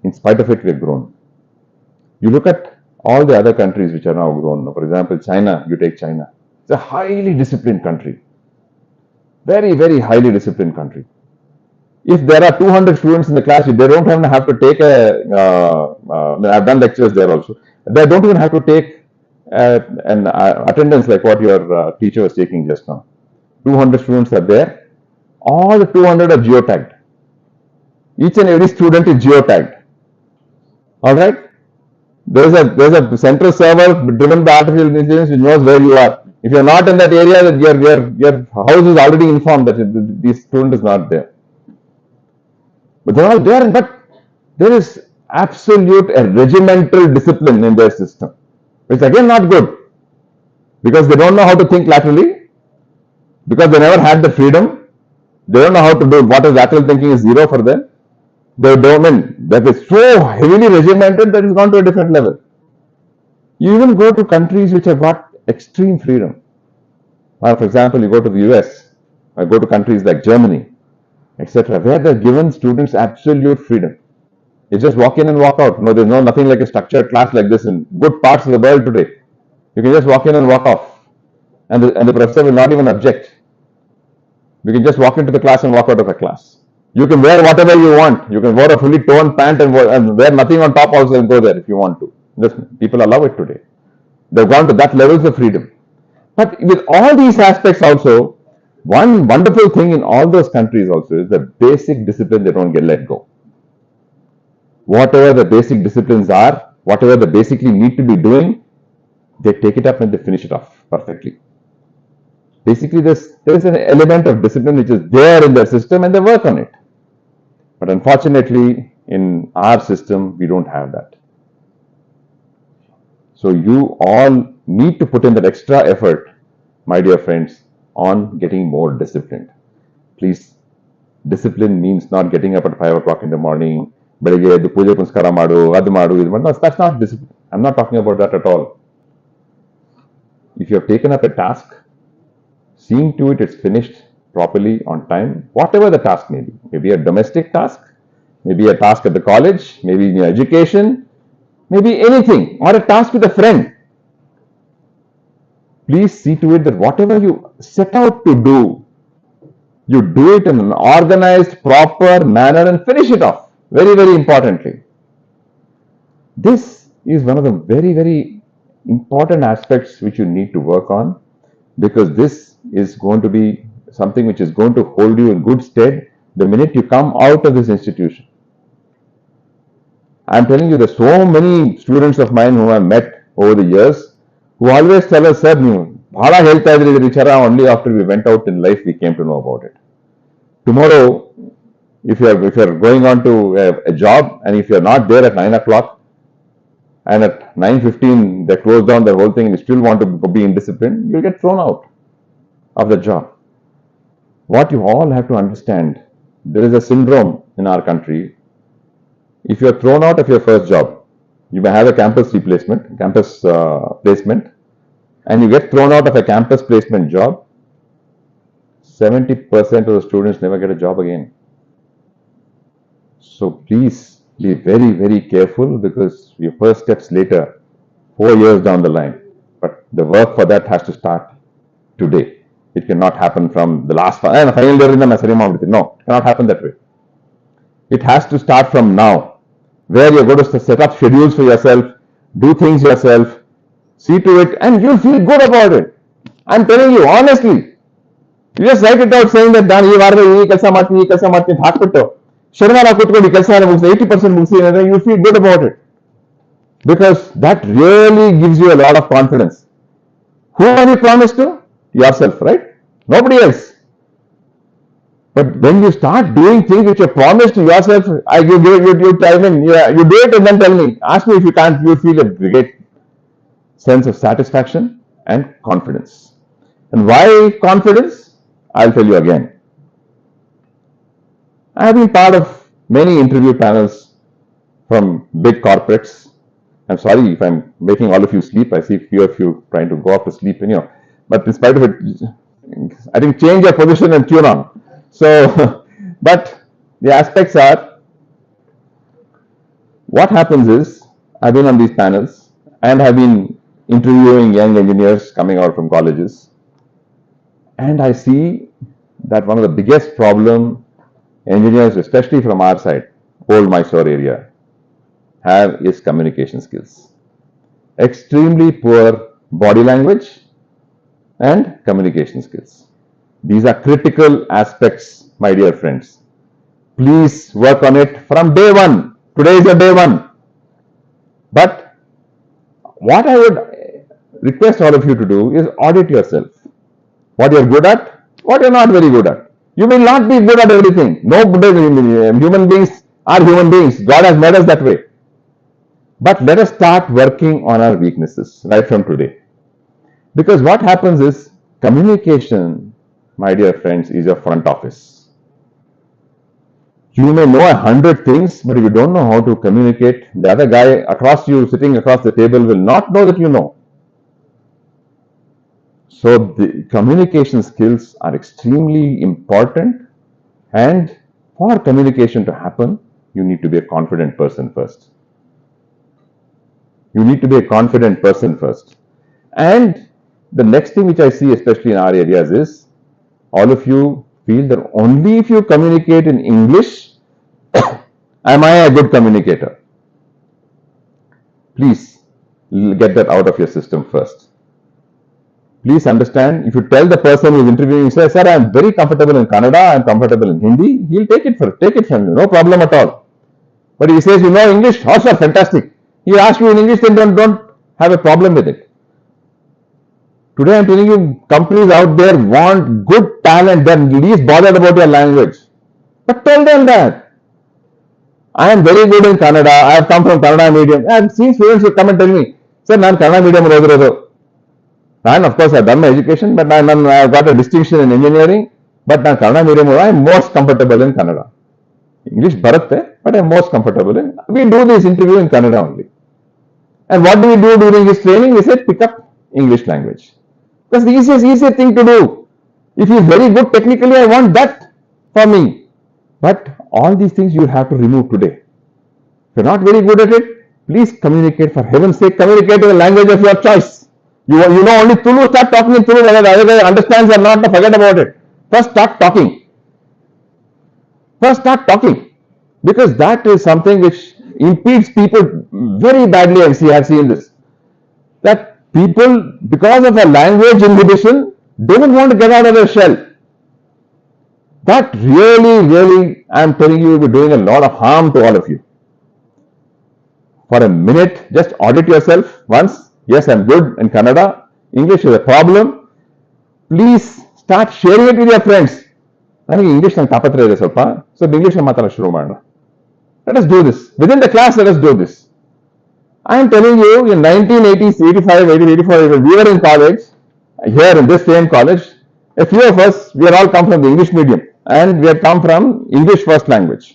B: In spite of it, we have grown. You look at all the other countries which are now grown. For example, China, you take China. It's a highly disciplined country. Very, very highly disciplined country. If there are 200 students in the class, they don't even have to take I've done lectures there also. They don't even have to take an attendance like what your teacher was taking just now. 200 students are there. All the 200 are geotagged. Each and every student is geotagged. All right. There's a central server driven by artificial intelligence which knows where you are. If you're not in that area, your house is already informed that this student is not there. But they're all there, but there is absolute a regimental discipline in their system, which is again not good, because they don't know how to think laterally, because they never had the freedom. They don't know how to do what is lateral thinking is zero for them. The domain that is so heavily regimented that it's gone to a different level. You even go to countries which have got extreme freedom. For example, you go to the US, or go to countries like Germany, etc., where they're given students absolute freedom. You just walk in and walk out. No, there's nothing like a structured class like this in good parts of the world today. You can just walk in and walk off, and the professor will not even object. You can just walk into the class and walk out of the class. You can wear whatever you want. You can wear a fully toned pant and wear nothing on top also and go there if you want to. People allow it today. They've gone to that levels of freedom. But with all these aspects also, one wonderful thing in all those countries also is the basic discipline. They don't get let go. Whatever the basic disciplines are, whatever they basically need to be doing, they take it up and they finish it off perfectly. Basically, there is an element of discipline which is there in their system and they work on it. But unfortunately, in our system, we don't have that. So you all need to put in that extra effort, my dear friends, on getting more disciplined. Please, discipline means not getting up at 5 o'clock in the morning, that's not discipline. I'm not talking about that at all. If you have taken up a task, seeing to it it's finished properly on time, whatever the task may be. Maybe a domestic task, maybe a task at the college, maybe in your education, maybe anything, or a task with a friend. Please see to it that whatever you set out to do, you do it in an organized, proper manner and finish it off. Very, very importantly. This is one of the very, very important aspects which you need to work on, because this is going to be something which is going to hold you in good stead the minute you come out of this institution. I'm telling you, there's so many students of mine whom I've met over the years who always tell us, sir, only after we went out in life we came to know about it. Tomorrow, if you're going on to a job and if you're not there at 9 o'clock and at 9:15 they close down the whole thing and you still want to be indisciplined, you'll get thrown out of the job. What you all have to understand, there is a syndrome in our country. If you're thrown out of your first job, you may have a campus placement, and you get thrown out of a campus placement job, 70% of the students never get a job again. So please be very, very careful, because your first steps later, 4 years down the line, but the work for that has to start today. It cannot happen from the last final year. No, it cannot happen that way. It has to start from now, where you're going to set up schedules for yourself, do things yourself, see to it, and you'll feel good about it. I'm telling you, honestly. You just write it out saying that, Dan, ಶನಿವಾರ ಕೂತ್ಕೊಂಡು ಕೆಲಸ ಮುಗಿಸಿ 80% ಮುಗಿಸಿ ಅಂದರೆ you feel good about it because that really gives you a lot of confidence. Who have you promised to? Yourself, right? Nobody else. But when you start doing things which you promised to yourself, you tell me, you do it and then tell me. Ask me if you can't, you feel a great sense of satisfaction and confidence. And why confidence? I'll tell you again. I have been part of many interview panels from big corporates. I'm sorry if I'm making all of you sleep. I see a few of you trying to go off to sleep, but in spite of it, I think change your position and tune on. So, but the aspects are, what happens is, I've been on these panels and have been interviewing young engineers coming out from colleges, and I see that one of the biggest problem engineers, especially from our side, old Mysore area, have is communication skills. Extremely poor body language and communication skills. These are critical aspects, my dear friends. Please work on it from day one. Today is your day one. But what I would request all of you to do is audit yourself. What you're good at, what you're not very good at. You will not be good at everything. No, human beings are human beings. God has made us that way. But let us start working on our weaknesses right from today. Because what happens is, communication, my dear friends, is your front office. You may know 100 things, but if you don't know how to communicate, the other guy across you, sitting across the table, will not know that you know. So the communication skills are extremely important, and for communication to happen, you need to be a confident person first. You need to be a confident person first. And the next thing which I see, especially in our areas, is all of you feel that only if you communicate in English am I a good communicator. Please get that out of your system first. Please understand, if you tell the person who is interviewing, you say, sir, I am very comfortable in Kannada, I am comfortable in Hindi, he'll take it from you, no problem at all. But if he says, you know English, oh sir, fantastic. He asks you in English, then don't have a problem with it. Today I'm telling you, companies out there want good talent, they're least bothered about your language. But tell them that. I am very good in Kannada, I have come from Kannada medium. I have seen students who come and tell me, sir, I am Kannada medium odirado. And of course I have done my education, but I have got a distinction in engineering, but I am Kannada medium, I am most comfortable in Kannada. English bharutte, but I am most comfortable in. We do this interview in Kannada only. And what do we do during this training? We say pick up English language. That's the easiest thing to do. If he is very good technically, I want that for me. But all these things you have to remove today. If you're not very good at it, please communicate. For heaven's sake, communicate in the language of your choice. You know only Tulu, start talking in Tulu. Whether the other guy understands or not, forget about it. First start talking. First start talking. Because that is something which impedes people very badly. I have seen this. That people, because of a language inhibition, don't want to get out of their shell. That really, I'm telling you, will be doing a lot of harm to all of you. For a minute, just audit yourself once. Yes, I'm good in Kannada. English is a problem. Please start sharing it with your friends. ನನಗೆ English ನಂಗೆ ತಾಪತ್ರ ಇದೆ ಸ್ವಲ್ಪ, so English ಮಾತಾಡೋಕೆ ಶುರು ಮಾಡೋಣ. Let us do this. Within the class, let us do this. I am telling you, in 1980s, 85, 84, we were in college, here in this same college, a few of us, we are all come from the English medium, and we have come from English first language.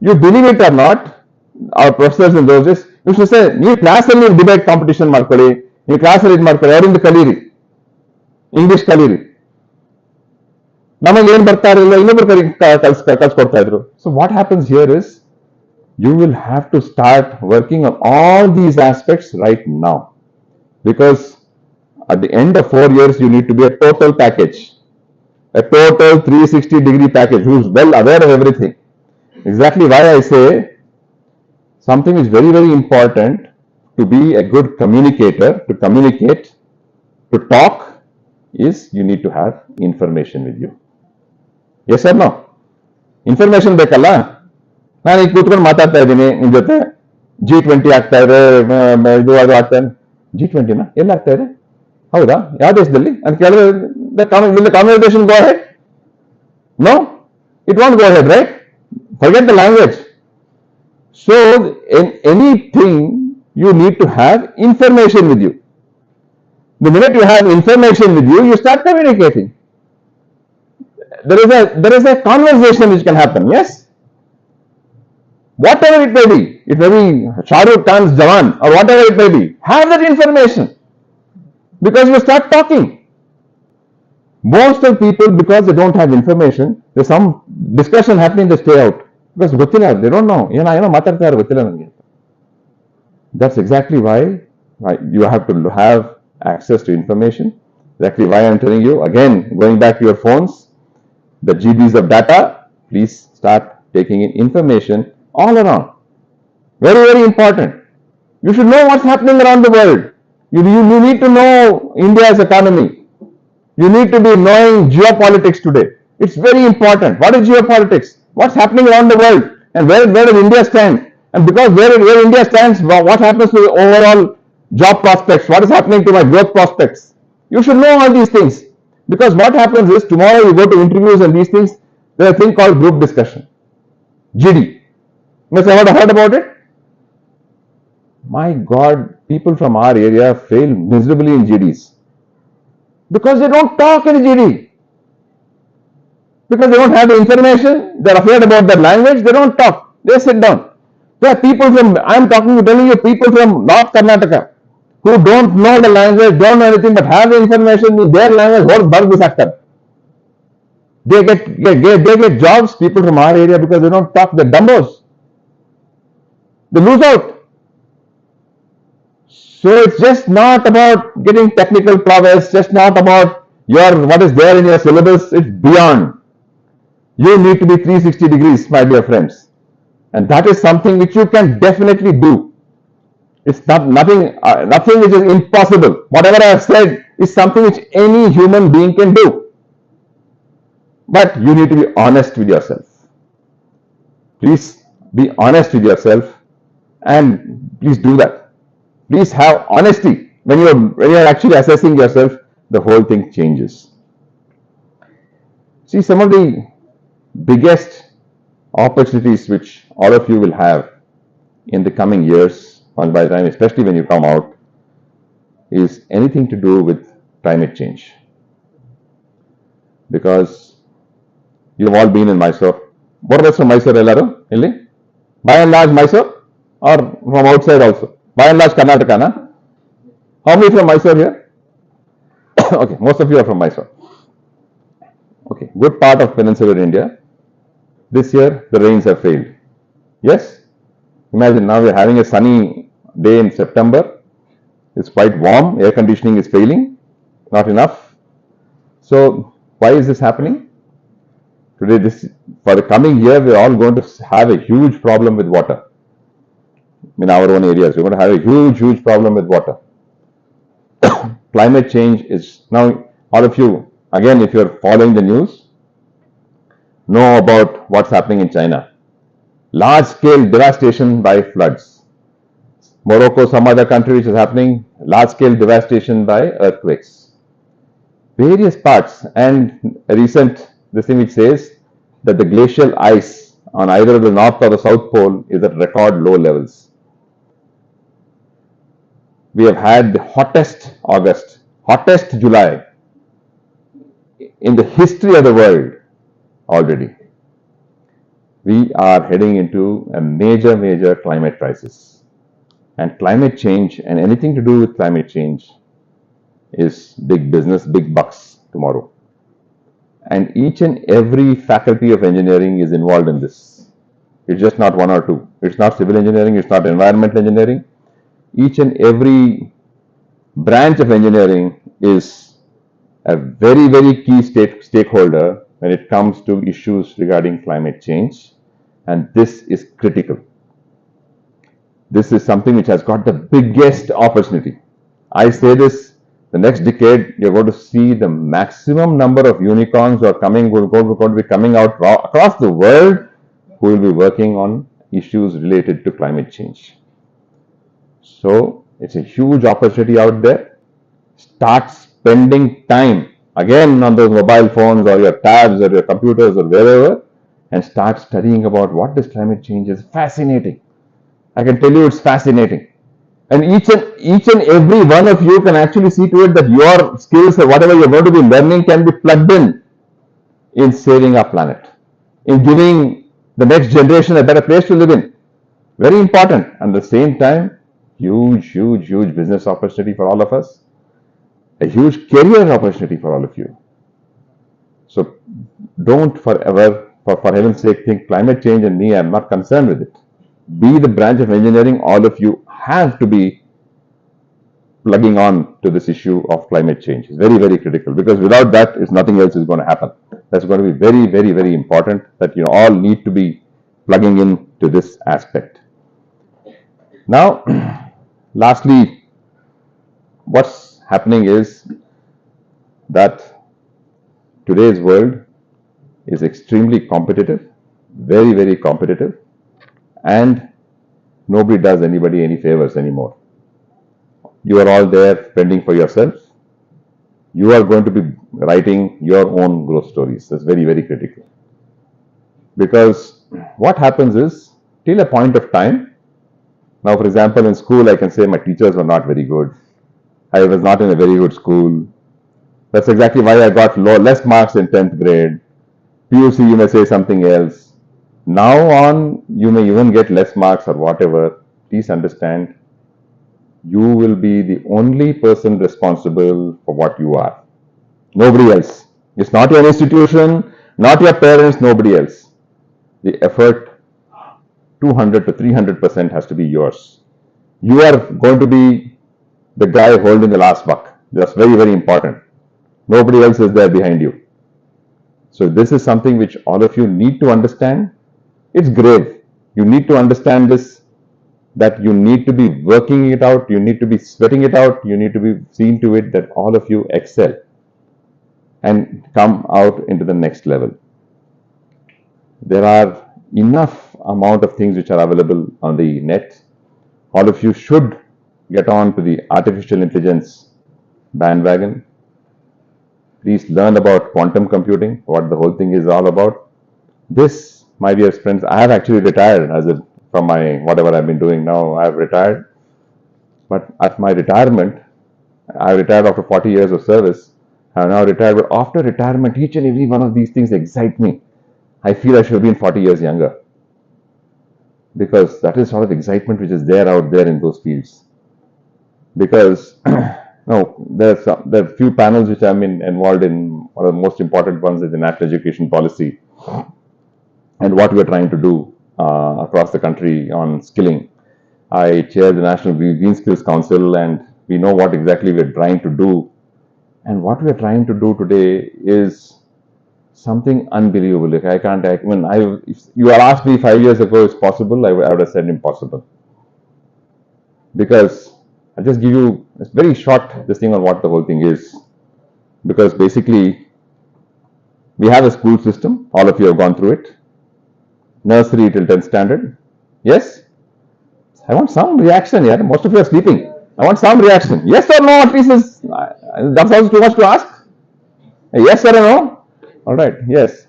B: You believe it or not, our professors in those days used to say, ನೀವು ಕ್ಲಾಸಲ್ಲಿ debate competition ಮಾಡ್ಕೊಳ್ಳಿ, ನೀವು ಕ್ಲಾಸಲ್ಲಿ ಇದು ಮಾಡ್ಕೊಳ್ಳಿ, ಅವರಿಂದ ಕಲೀರಿ, English ಕಲೀರಿ. ನಮಗೆ ಏನ್ ಬರ್ತಾ ಇರಲಿಲ್ಲ, ಇನ್ನೊಬ್ರು ಕಲ್ಸ್ಕೊಡ್ತಾ ಇದ್ರು. So what happens here is, you will have to start working on all these aspects right now, because at the end of 4 years you need to be a total package, a total 360-degree package who is well aware of everything. Exactly why I say something is very important to be a good communicator, to communicate, to talk, is you need to have information with you. Yes or no? Information ಬೇಕಲ್ಲ. ನಾನು ಈಗ ಕೂತ್ಕೊಂಡು ಮಾತಾಡ್ತಾ ಇದ್ದೀನಿ ನಿಮ್ ಜೊತೆ. G20 ಆಗ್ತಾ ಇದೆ, ಇದು ಅದು ಆಗ್ತಾ ಇದೆ. G20ನ ಎಲ್ಲ ಆಗ್ತಾ ಇದೆ? ಹೌದಾ, ಯಾವ ದೇಶದಲ್ಲಿ ಅಂತ ಕೇಳಿದ್ರೆ conversation go ahead? No, it won't go ahead, right? Forget the language. So, in anything, you need to have information with you. The minute you have information with you, you start communicating. There is a conversation which can happen, yes? Whatever it may be Shah Rukh Khan's Jawan or whatever it may be, have that information because you start talking. Most of people, because they don't have information, there's some discussion happening, they stay out because they don't know. That's exactly why you have to have access to information. Exactly why I'm telling you again, going back to your phones, the GBs of data, please start taking in information all around. Very, very important. You should know what's happening around the world. You need to know India's economy. You need to be knowing geopolitics today. It's very important. What is geopolitics? What's happening around the world? And where does India stand? And because where India stands, what happens to the overall job prospects? What is happening to my growth prospects? You should know all these things. Because what happens is, tomorrow you go to interviews and these things, there's a thing called group discussion. GD. Must have heard about it? My God, people from our area fail miserably in GDs. Because they don't talk in GD. Because they don't have the information, they're afraid about their language, they don't talk. They sit down. There are people telling you people from North Karnataka who don't know the language, don't know anything, but have the information in their language, what bug is actor. They get jobs, people from our area, because they don't talk, they're dumbos. They lose out. So it's just not about getting technical prowess, just not about what is there in your syllabus, it's beyond. You need to be 360 degrees, my dear friends. And that is something which you can definitely do. It's nothing which is impossible. Whatever I have said is something which any human being can do. But you need to be honest with yourself. Please be honest with yourself and please do that. Please have honesty. When you're actually assessing yourself, the whole thing changes. See, some of the biggest opportunities which all of you will have in the coming years, one by time, especially when you come out, is anything to do with climate change. Because you've all been in Mysore. More or less from Mysore, ellaru illi? By and large Mysore, or from outside also? By and large Karnataka, na? How many from Mysore here? Okay, most of you are from Mysore. Okay, good part of peninsular India. This year the rains have failed. Yes? Imagine now we're having a sunny day in September. It's quite warm, air conditioning is failing, not enough. So why is this happening? Today, for the coming year, we're all going to have a huge problem with water. In our own areas, we're going to have a huge problem with water. Climate change is, now all of you, again, if you're following the news, know about what's happening in China. Large scale devastation by floods. Morocco, some other country which is happening, large scale devastation by earthquakes. Various parts, and a recent this thing which says that the glacial ice on either the north or the south pole is at record low levels. We have had the hottest August, hottest July in the history of the world already. We are heading into a major climate crisis. And climate change and anything to do with climate change is big business, big bucks tomorrow. And each and every faculty of engineering is involved in this. It's just not one or two. It's not civil engineering, it's not environmental engineering. Each and every branch of engineering is a very key stakeholder when it comes to issues regarding climate change. And this is critical. This is something which has got the biggest opportunity. I say this the next decade, you're going to see the maximum number of unicorns who are going to be coming out across the world who will be working on issues related to climate change. So it's a huge opportunity out there. Start spending time again on those mobile phones or your tabs or your computers or wherever, and start studying about what this climate change is. Fascinating. I can tell you it's fascinating. And each and every one of you can actually see to it that your skills or whatever you're going to be learning can be plugged in saving our planet, in giving the next generation a better place to live in. Very important. And at the same time, huge business opportunity for all of us, a huge career opportunity for all of you. So don't forever, for heaven's sake, think climate change and me, I'm not concerned with it. Be the branch of engineering, all of you have to be plugging on to this issue of climate change. It's very critical, because without that, nothing else is going to happen. That's going to be very important, that you all need to be plugging in to this aspect. Now, lastly, what's happening is that today's world is extremely competitive, very competitive, and nobody does anybody any favors anymore. You are all there fending for yourself. You are going to be writing your own growth stories. That's very critical. Because what happens is, till a point of time, now for example in school I can say my teachers were not very good. I was not in a very good school. That's exactly why I got less marks in 10th grade. PUC you may say something else. Now on you may even get less marks or whatever. Please understand, you will be the only person responsible for what you are. Nobody else. It's not your institution, not your parents, nobody else. The effort, 200 to 300% has to be yours. You are going to be the guy holding the last buck. That's very important. Nobody else is there behind you. So this is something which all of you need to understand. It's grave. You need to understand this, that you need to be working it out, you need to be sweating it out, you need to be seeing to it that all of you excel and come out into the next level. There are enough amount of things which are available on the net. All of you should get on to the artificial intelligence bandwagon. Please learn about quantum computing, what the whole thing is all about. This, my dear friends, I have actually retired from my whatever I've been doing now. I have retired, but at my retirement, I retired after 40 years of service. I have now retired, but after retirement, each and every one of these things excite me. I feel I should have been 40 years younger, because that is sort of excitement which is there out there in those fields. Because no, there are few panels which I'm involved in. One of the most important ones is the national education policy and what we are trying to do across the country on skilling. I chair the National Green Skills Council, and we know what exactly we are trying to do. And what we are trying to do today is something unbelievable. Like if you had asked me 5 years ago it's possible, I would have said impossible. Because I'll just give you a very short this thing on what the whole thing is. Because basically, we have a school system. All of you have gone through it. Nursery till 10th standard. Yes? I want some reaction here. Most of you are sleeping. I want some reaction. Yes or no? At least that sounds too much to ask. Yes or no? All right. Yes.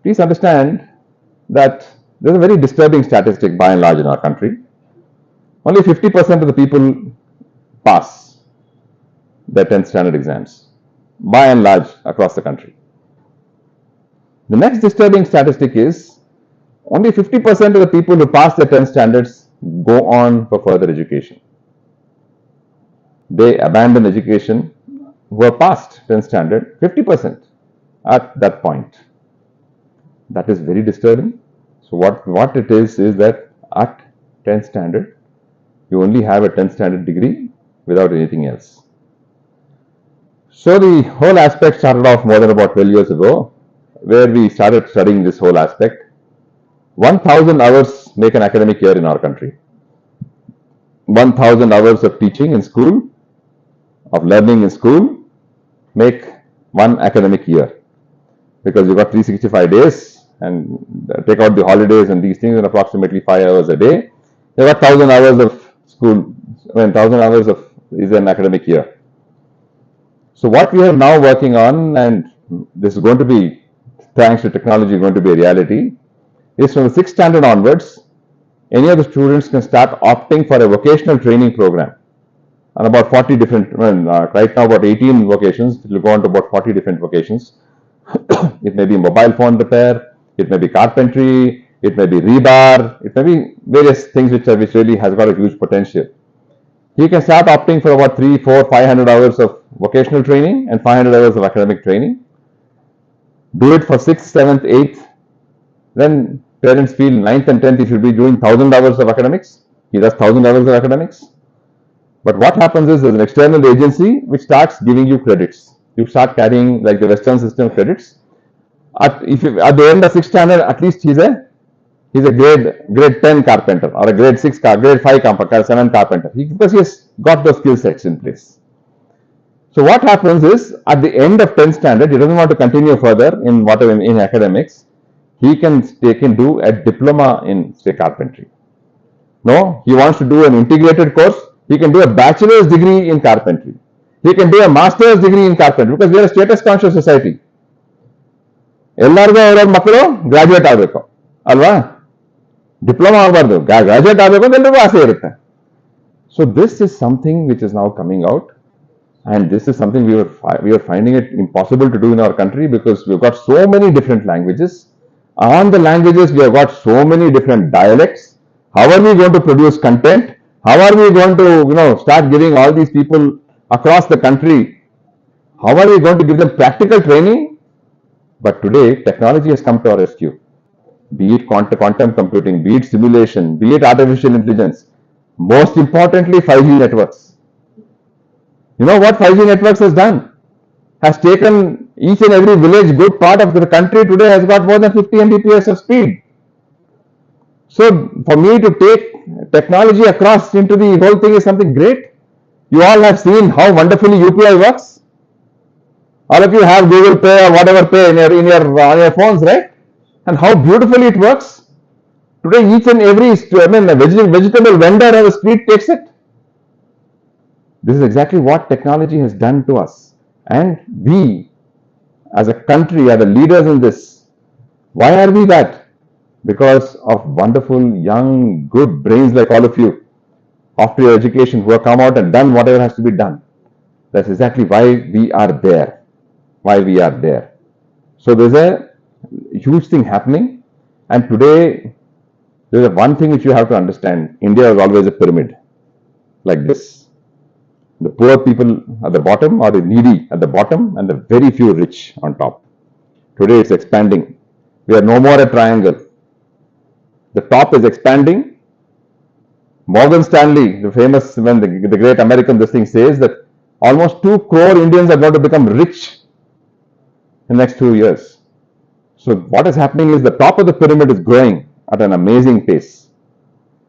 B: Please understand that there's a very disturbing statistic by and large in our country. Only 50% of the people pass their 10th standard exams, by and large across the country. The next disturbing statistic is only 50% of the people who pass their 10th standards go on for further education. They abandon education who have passed 10th standard, 50% at that point. That is very disturbing. So what it is that at 10th standard, you only have a 10th standard degree without anything else. So the whole aspect started off more than about 12 years ago, where we started studying this whole aspect. 1,000 hours make an academic year in our country. 1,000 hours of teaching in school of learning in school make one academic year, because you got 365 days and take out the holidays and these things, and approximately 5 hours a day. You got 1,000 hours of school. 1,000 hours of is an academic year. So what we are now working on, and this is going to be, thanks to technology, going to be a reality, is from the 6th standard onwards, any of the students can start opting for a vocational training program. And about 40 different, right now about 18 vocations, it will go on to about 40 different vocations. It may be mobile phone repair, it may be carpentry, it may be rebar, it may be various things which really has got a huge potential. He can start opting for about 3, 4, 500 hours of vocational training and 500 hours of academic training. Do it for 6th, 7th, 8th. Then parents feel 9th and 10th he should be doing 1,000 hours of academics. He does 1,000 hours of academics. But what happens is there's an external agency which starts giving you credits. You start carrying like the Western system credits. At the end of 6th standard, at least he's a grade 10 carpenter or a grade 6 grade 5 carpenter, 7 carpenter, because he has got those skill sets in place. So what happens is at the end of 10th standard, he doesn't want to continue further in whatever in academics. He can do a diploma in say carpentry. No, he wants to do an integrated course. He can do a bachelor's degree in carpentry. He can do a master's degree in carpentry, because we are a status conscious society. ಎಲ್ಲರಿಗೂ ಅವರವ್ರ ಮಕ್ಕಳು graduate ಆಗಬೇಕು ಅಲ್ವಾ, diploma ಆಗಬಾರ್ದು, graduate ಆಗಬೇಕು ಅಂತ ಎಲ್ರಿಗೂ ಆಸೆ ಇರುತ್ತೆ. So this is something which is now coming out, and this is something we are finding it impossible to do in our country, because we've got so many different languages. On the languages we have got so many different dialects. How are we going to produce content? How are we going to start giving all these people across the country, how are we going to give them practical training? But today technology has come to our rescue. Be it quantum computing, be it simulation, be it artificial intelligence, most importantly 5G networks. You know what 5G networks has done? Has taken each and every village, good part of the country today has got more than 50 Mbps of speed. So for me to take technology across into the whole thing is something great. You all have seen how wonderfully UPI works. All of you have Google Pay or whatever pay on your phones, right? And how beautifully it works. Today each and every vegetable vendor on the street takes it. This is exactly what technology has done to us. And we as a country are the leaders in this. Why are we that? Because of wonderful, young, good brains like all of you, after your education, who have come out and done whatever has to be done. That's exactly why we are there. So there's a huge thing happening, and today there's one thing which you have to understand. India is always a pyramid, like this. The poor people at the bottom, or the needy at the bottom, and the very few rich on top. Today it's expanding. We are no more a triangle. The top is expanding. Morgan Stanley, the famous, when the great American, this thing says that almost 2 crore Indians are going to become rich in the next 2 years. So what is happening is the top of the pyramid is growing at an amazing pace.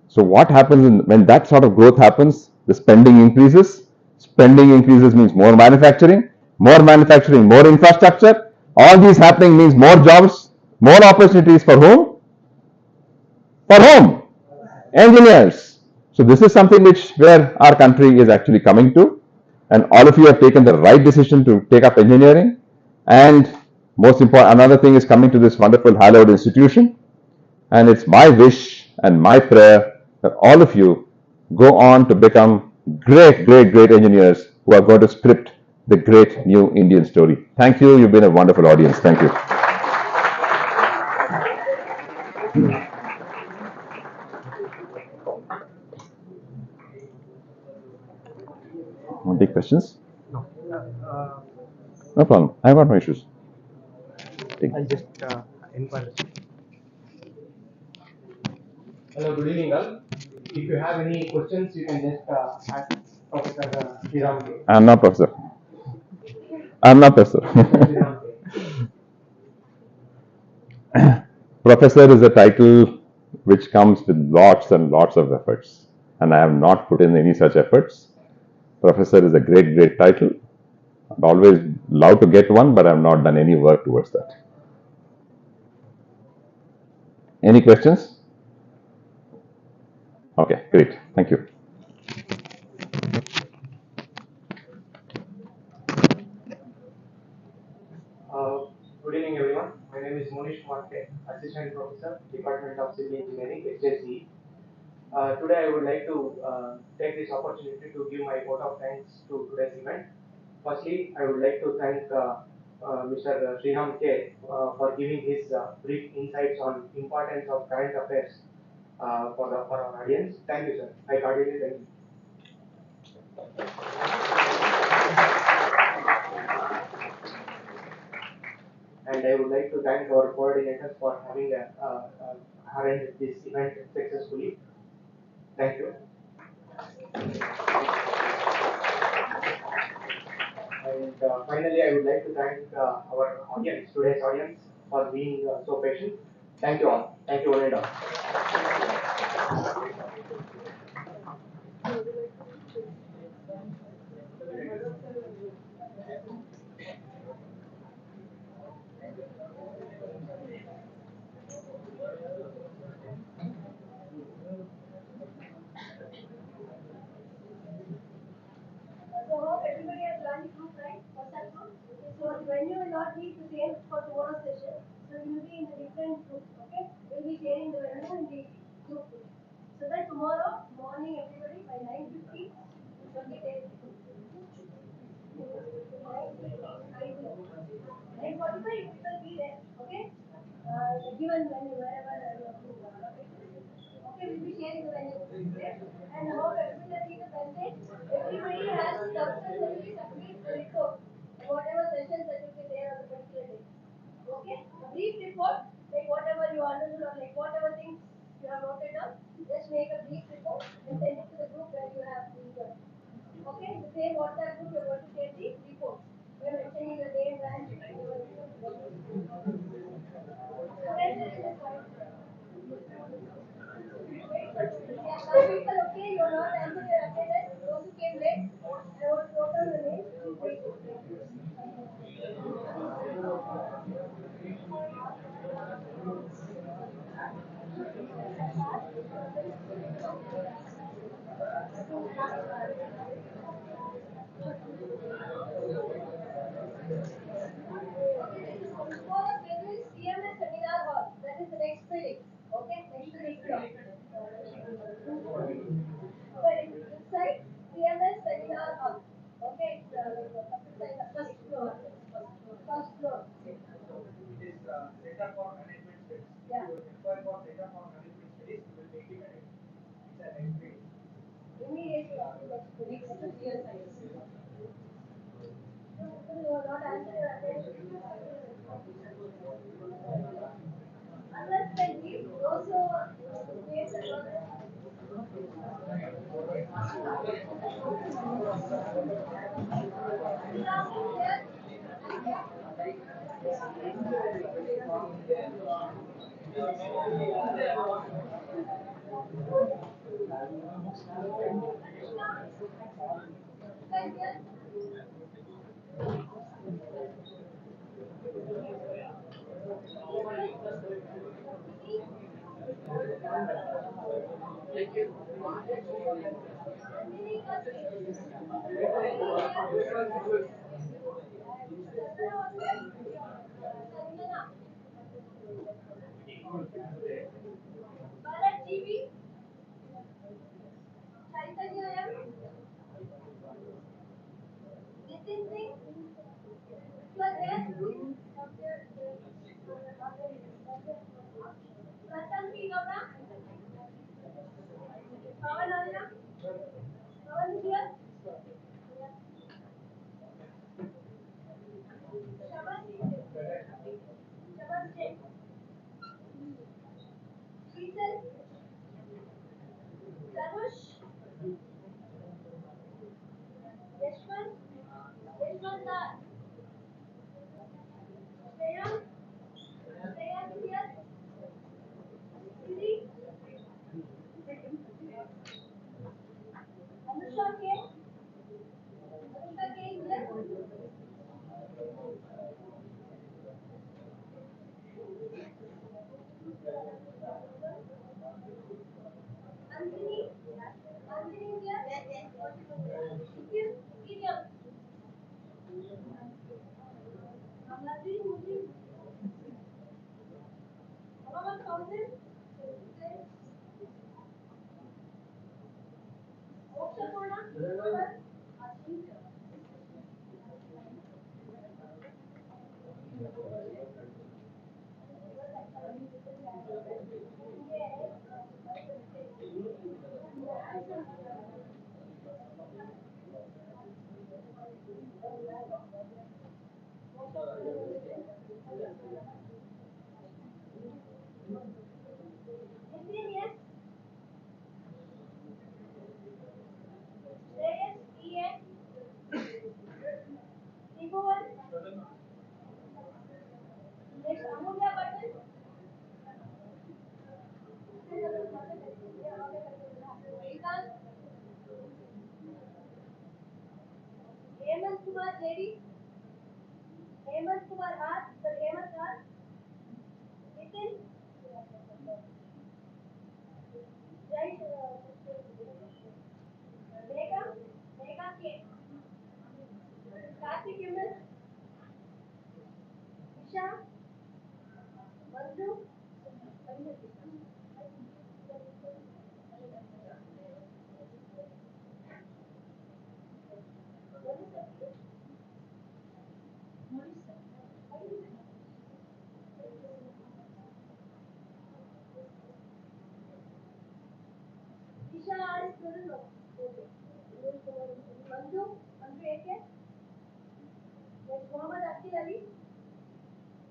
B: So what happens when that sort of growth happens? The spending increases. Spending increases means more manufacturing, more infrastructure. All these happening means more jobs, more opportunities for whom? For whom? Engineers. So this is something where our country is actually coming to, and all of you have taken the right decision to take up engineering. And most important, another thing is coming to this wonderful hallowed institution, and it's my wish and my prayer that all of you go on to become great engineers who are going to script the great new Indian story. Thank you. You've been a wonderful audience. Thank you. Want to take questions?
C: No.
B: No problem. I've got no issues.
C: I'll just inquire.
D: Hello, good evening all. If you have any questions, you can just ask Professor Sriram.
B: I'm not professor. Professor is a title which comes with lots and lots of efforts, and I have not put in any such efforts. Professor is a great, great title. I'd always love to get one, but I've not done any work towards that. Any questions? Okay, great. Thank you.
D: Uh, Good evening, everyone. My name is Monish Marke, Assistant Professor, Department of Civil Engineering, HSE. Today, I would like to take this opportunity to give my vote of thanks to today's event. Firstly, I would like to thank Mr. Sriram K for giving his brief insights on importance of current affairs for our audience. Thank you, sir. I cordially thank you. And I would like to thank our coordinators for having arranged this event successfully. Thank you. And finally, I would like to thank our audience, today's audience, for being so patient. Thank you all. Thank you, one and all.
E: So hope everybody has learned group, right? WhatsApp group. So when you will not meet the same for tomorrow's session, so we will be in the different groups, okay? We'll be sharing the venue in the group. So that tomorrow morning everybody by 9:50 you should be there. 9:45 you will be there, okay? Given venue wherever you have to allocate. Okay, we'll be sharing the venue. Okay? And hope everybody has seen the message. Everybody has to substantially submit the report. Whatever sessions that will be there on the particular day. Okay? A brief report, like whatever you understood or like whatever things you have noted down, just make a brief report and send it to the group where you have been joined. Okay? The same WhatsApp group you're going to get the report. We're mentioning the name, rank, whatever you have. Yeah, some people, okay, you are not answering your attendance. Those who came late, I want to note down the names. Please wait. Okay, this is tomorrow's venue is CMS Seminar Hall. That is the next building. Okay, next to this block. Sorry, this side CMS Seminar Hall. Okay, it's like first floor. First floor.
D: It is Center for Management Studies.
E: Yeah.
D: If you inquire for Center for Management Studies, you will make it at it's a next grade.
E: Immediately after next to real science. So you are not answering your attendance. Unless they give, those who gave the Bharat TV, Chaitanya M, Nitin Singh, you are there? Ratan P. Gowda, Pawan Arya, Pawan is here. Shaban, Shaban Sheikh, Listen, Dhanush, Yashwant, Yashwant Dar, Shreya, Shreya is here. Siri, Anthony, Anthony is here. Yes, yes. William. Nazreen Muslim. Mohammed Fawzan. Okshapurna. Nisrin, yes. Shreyas, EN. Tribhuvan. Next, Amulya Patel. Shrikant. Hemant Kumar JD. Hemant Kumar R. Sir Hemant R. Nitin. Jai Megha. Megha K. Karthik Imran. Isha. Manju. Isha R. Student. Manju. Manju AK. Next, Mohammed Akil Ali.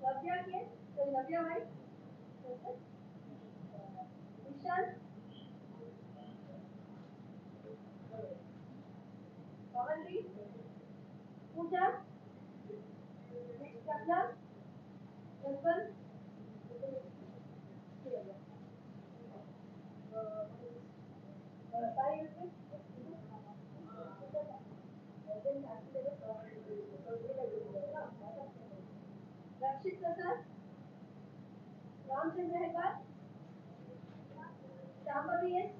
E: Navya K. Sorry, Navya Y. Vishal. Pawanji. Pooja. Next, Kabla. Jaswant. Sai Yusuf. Rakshit Prasad. Ramchandra Hegwar. Shambhavi S.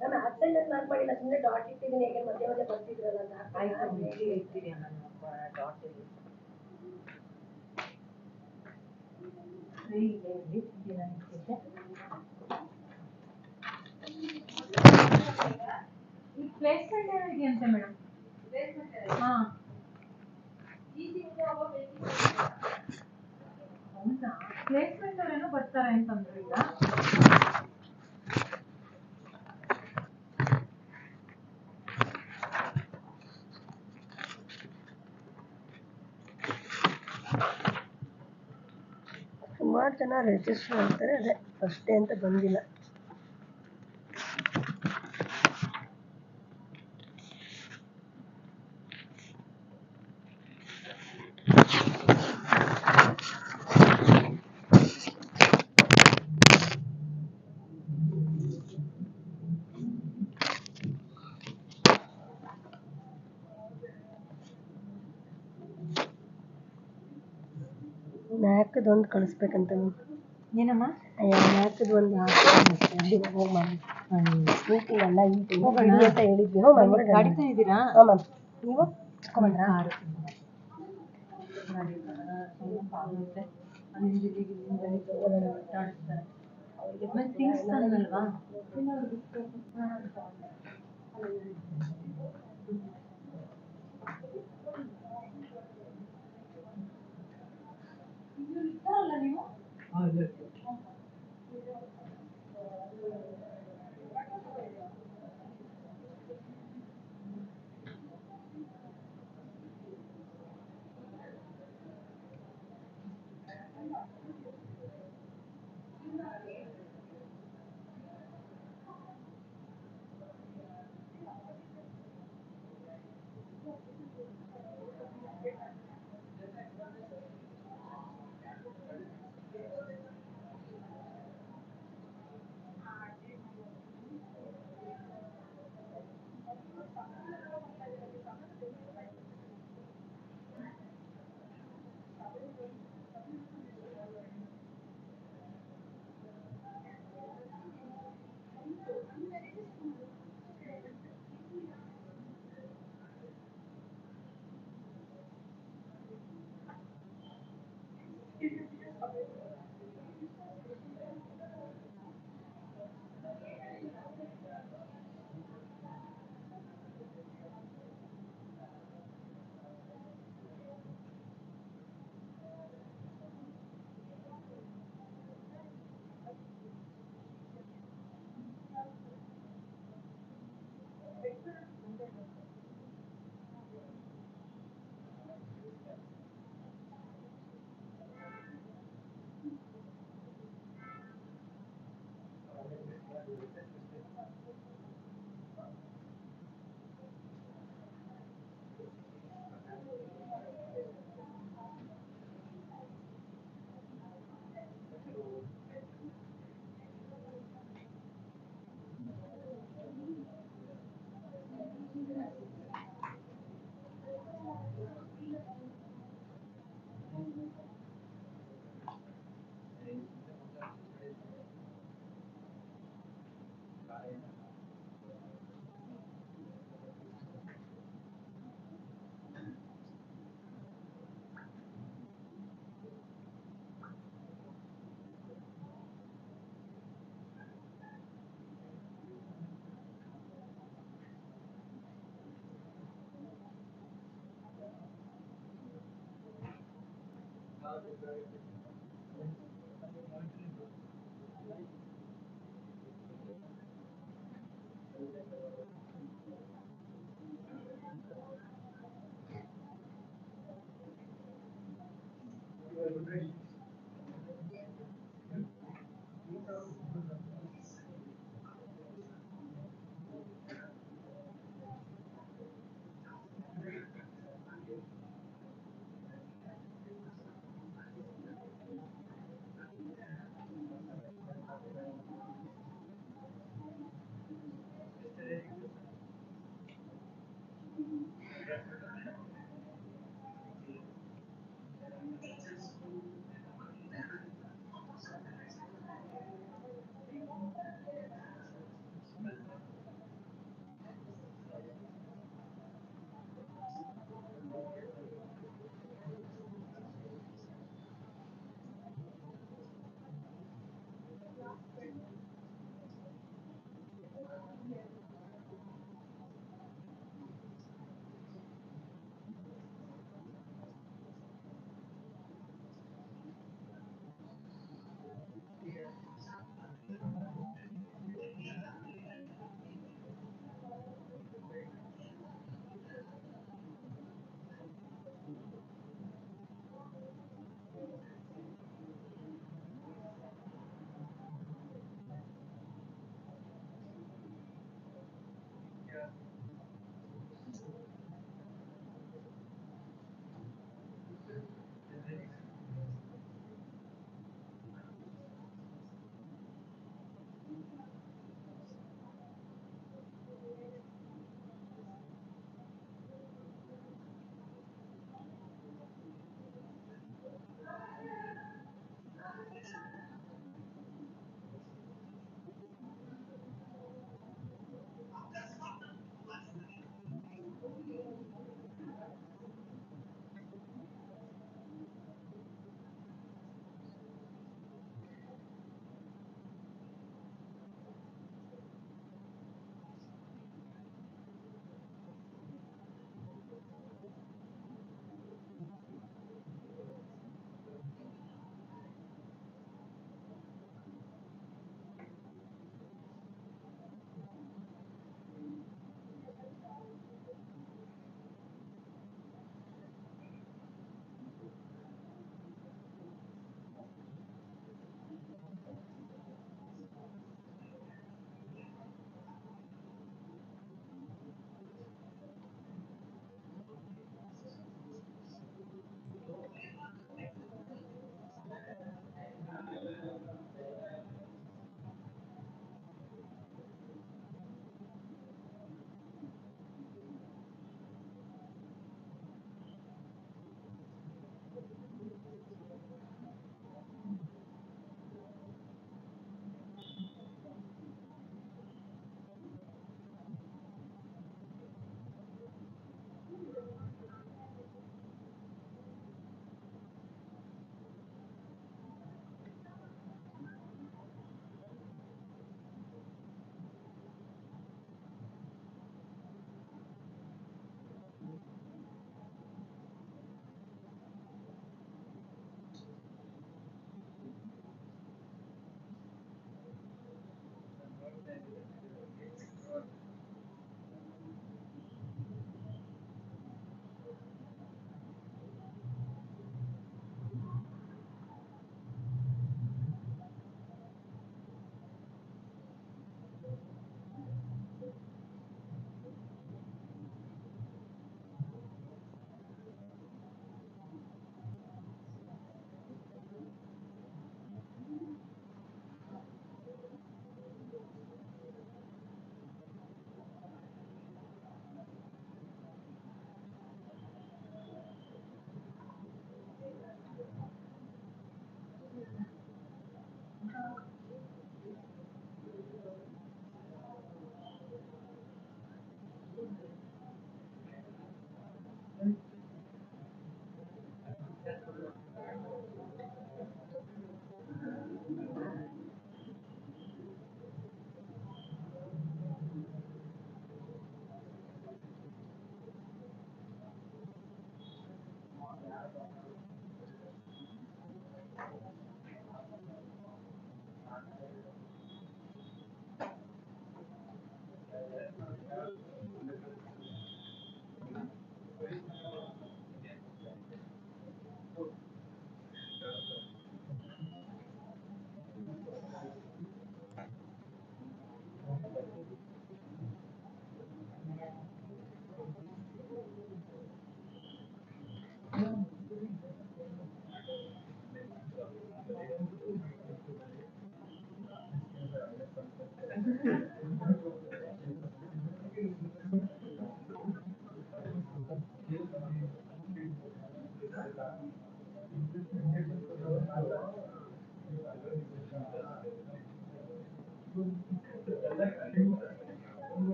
E: ನಾನು assign ನಾನು ಮಾಡಿಲ್ಲ, ಸುಮ್ಮನೆ dot ಇಟ್ಟಿದ್ದೀನಿ. ಹೇಗೆ ಮಧ್ಯೆ ಮಧ್ಯೆ ಬರ್ತಿದ್ರಲ್ಲ ಅಂತ. ಆಯ್ತು, ಇರ್ತೀರಿ ಡಾಟ್
A: ಈ ಪ್ಲೇಸ್ಮೆಂಟ್ ಏನಿದೆಯಂತೆ ಮೇಡಮ್? ಹಾಂ ಹೌದಾ, ಪ್ಲೇಸ್ಮೆಂಟ್ ಅವರೇನೋ ಬರ್ತಾರೆ ಅಂತಂದ್ರು ಈಗ.
E: ಸುಮಾರು ಜನ ರಿಜಿಸ್ಟರ್ ಮಾಡ್ತಾರೆ, ಅದೇ ಫಸ್ಟ್ ಡೇ ಅಂತ ಬಂದಿಲ್ಲ. ನ್ಯಾಕದೊಂದು ಕಳಿಸ್ಬೇಕಂತ
A: ಏನಮ್ಮ?
E: ನ್ಯಾಕದ ಒಂದು ಹೋಗಿ ಮಾಡಿ ಮೀಟಿಂಗ್ ಅಲ್ಲ ಈ ಅಂತ ಹೇಳಿದ್ವಿ.
A: ಗಾಡಿತಾ ಇದ್ದೀರಾ?
E: ಹಾಂ ಮ್ಯಾಮ್. ನೀವು
A: ಕಾರು ಥಿಂಗ್ಸ್ ತಂದಲ್ವಾ?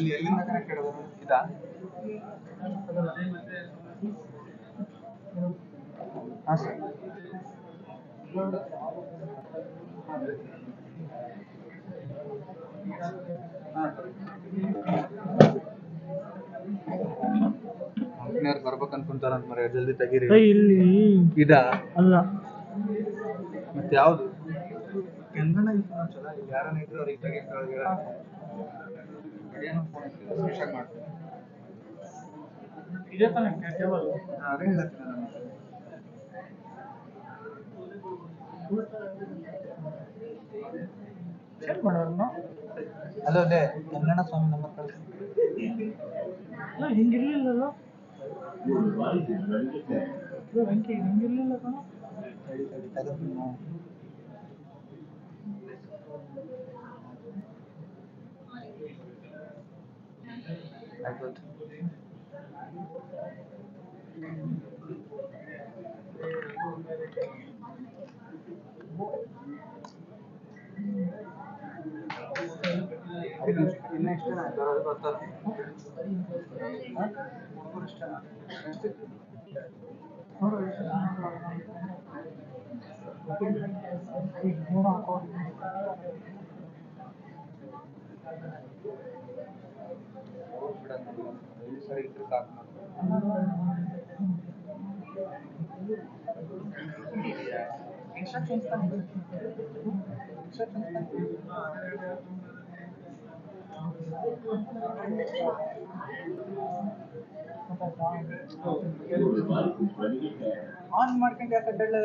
C: ಎಲ್ಲಿಂದ ಕನೆಕ್ಟೆಡ್ ಇದಾ ಹಾಂ ಸರ್ ಕಂಪ್ನಿಯವ್ರು ಬರ್ಬೇಕು ಅನ್ಕೊಂತಾರಂತ ಮರ ಜಲ್ದಿ ತೆಗೀರಿ ಇಲ್ಲಿ ಇದಾ ಅಲ್ಲ ಮತ್ತೆ ಯಾವುದು ಕೆಂಗಣ್ಣ ಚಲೋ ಯಾರನ್ನ ಇದ್ರು ಅವ್ರಿಗೆ ತೆಗಿಯಕ್ಕೆ ಮಾಡ್ತೀನಿ ಇದೇ ತಾನೇ ಕೇಬಲ್ ಅದೇ ಹೇಳ್ತೀನಿ ನಾನು ಶೇರ್ ಮಾಡೋಣ ಅಲ್ಲೋ ಅಲ್ಲೇ ಕನ್ನಡ ಸ್ವಾಮಿ ನಂಬರ್ ಕಳಿಸಿ ಹಿಂಗಿರ್ಲಿಲ್ಲಲ್ಲ ವೆಂಕಿ ಹಿಂಗಿರ್ಲಿಲ್ಲ ಕಣ ಆಯ್ತು ಇನ್ನ ಎಷ್ಟು ಬರ್ತಾರೆ ಸರಿ ಇದ್ರೆ ಸಾಕು ಇನ್ಸ್ಟ್ರಕ್ಷನ್ಸ್ ಆನ್ ಮಾಡ್ಕೊಂಡು ಯಾಕೆ ಡಲ್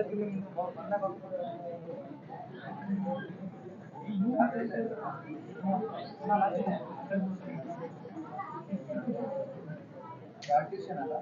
C: ಆರ್ಟಿಷನ್ ಅಲ್ಲ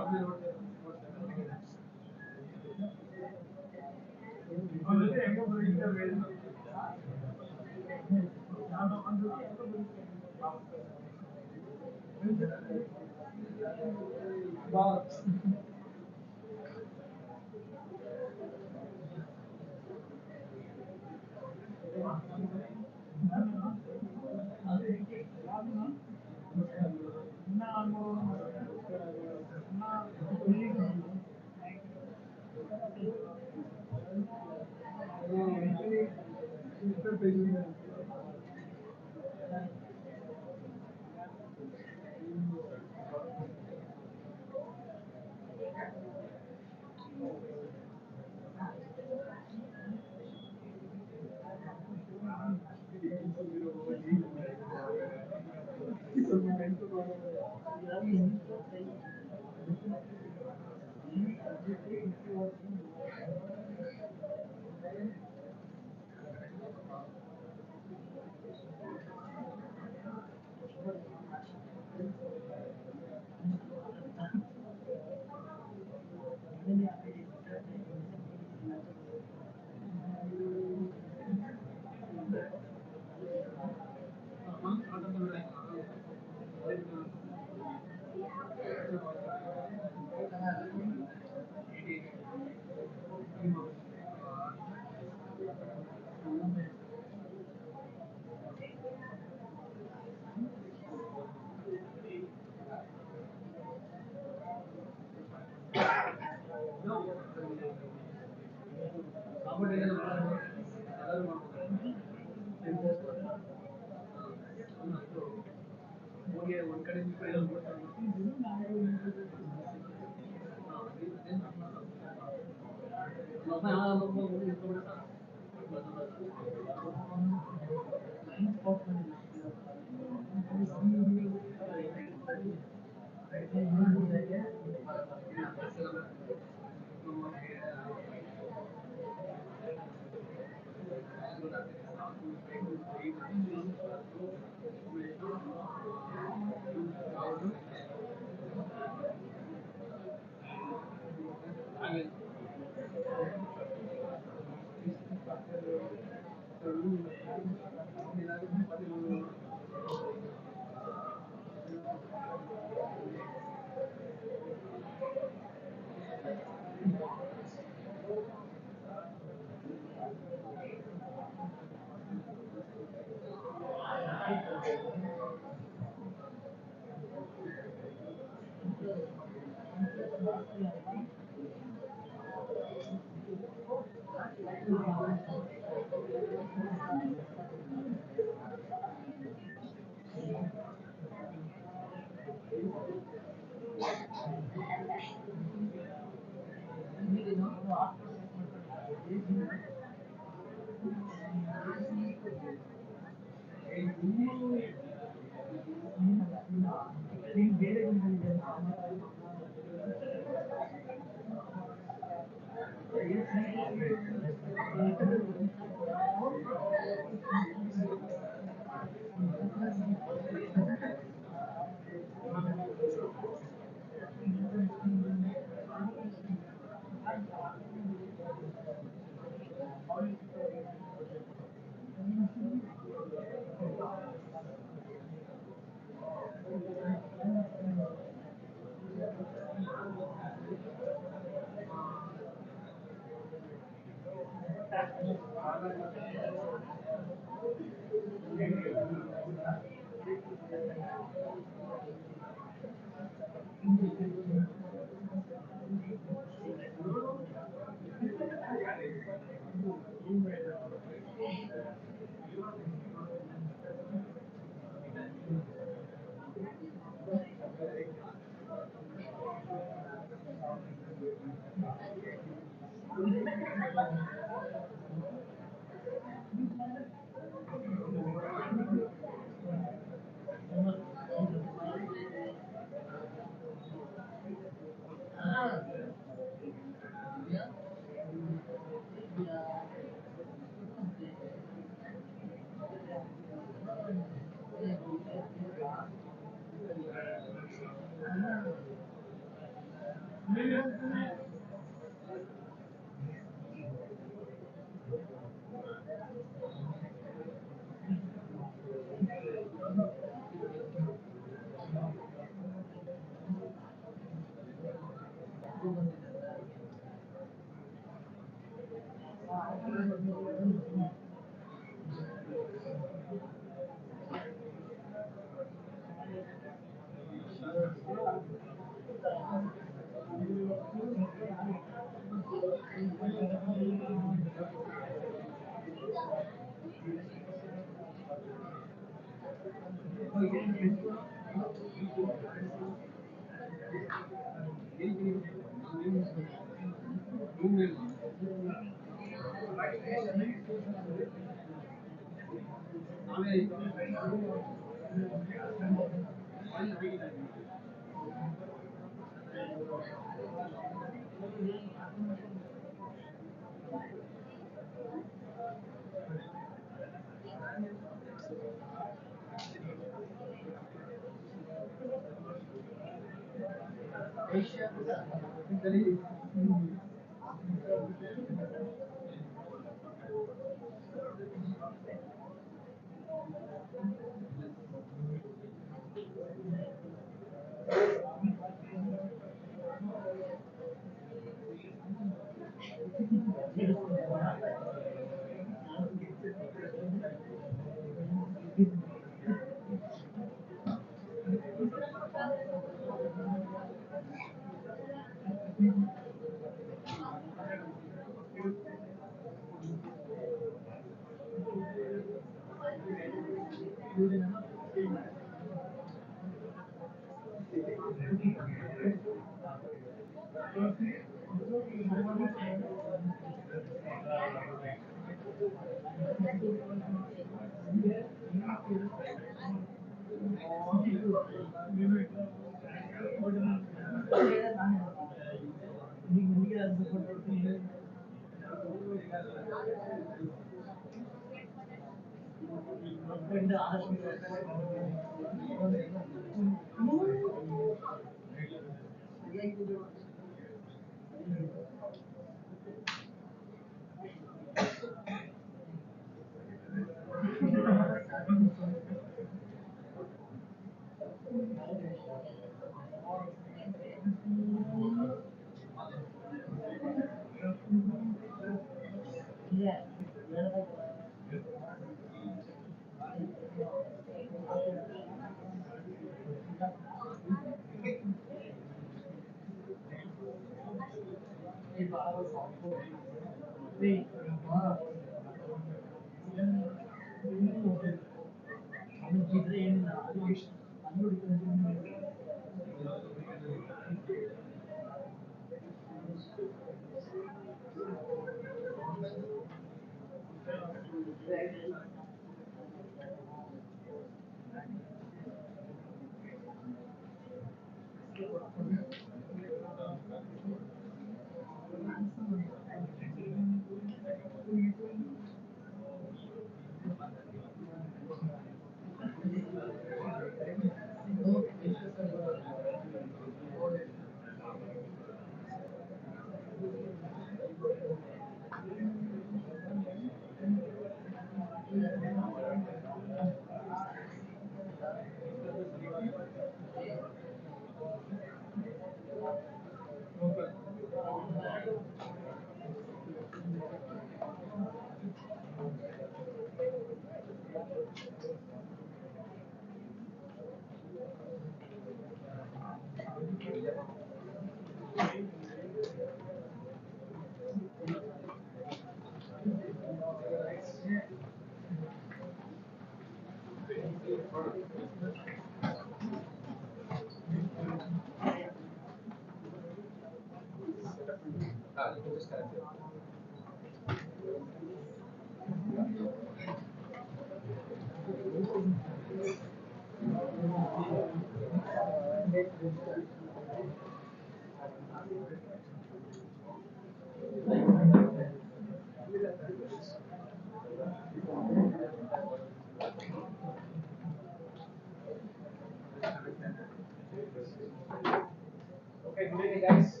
D: Okay, good evening, guys.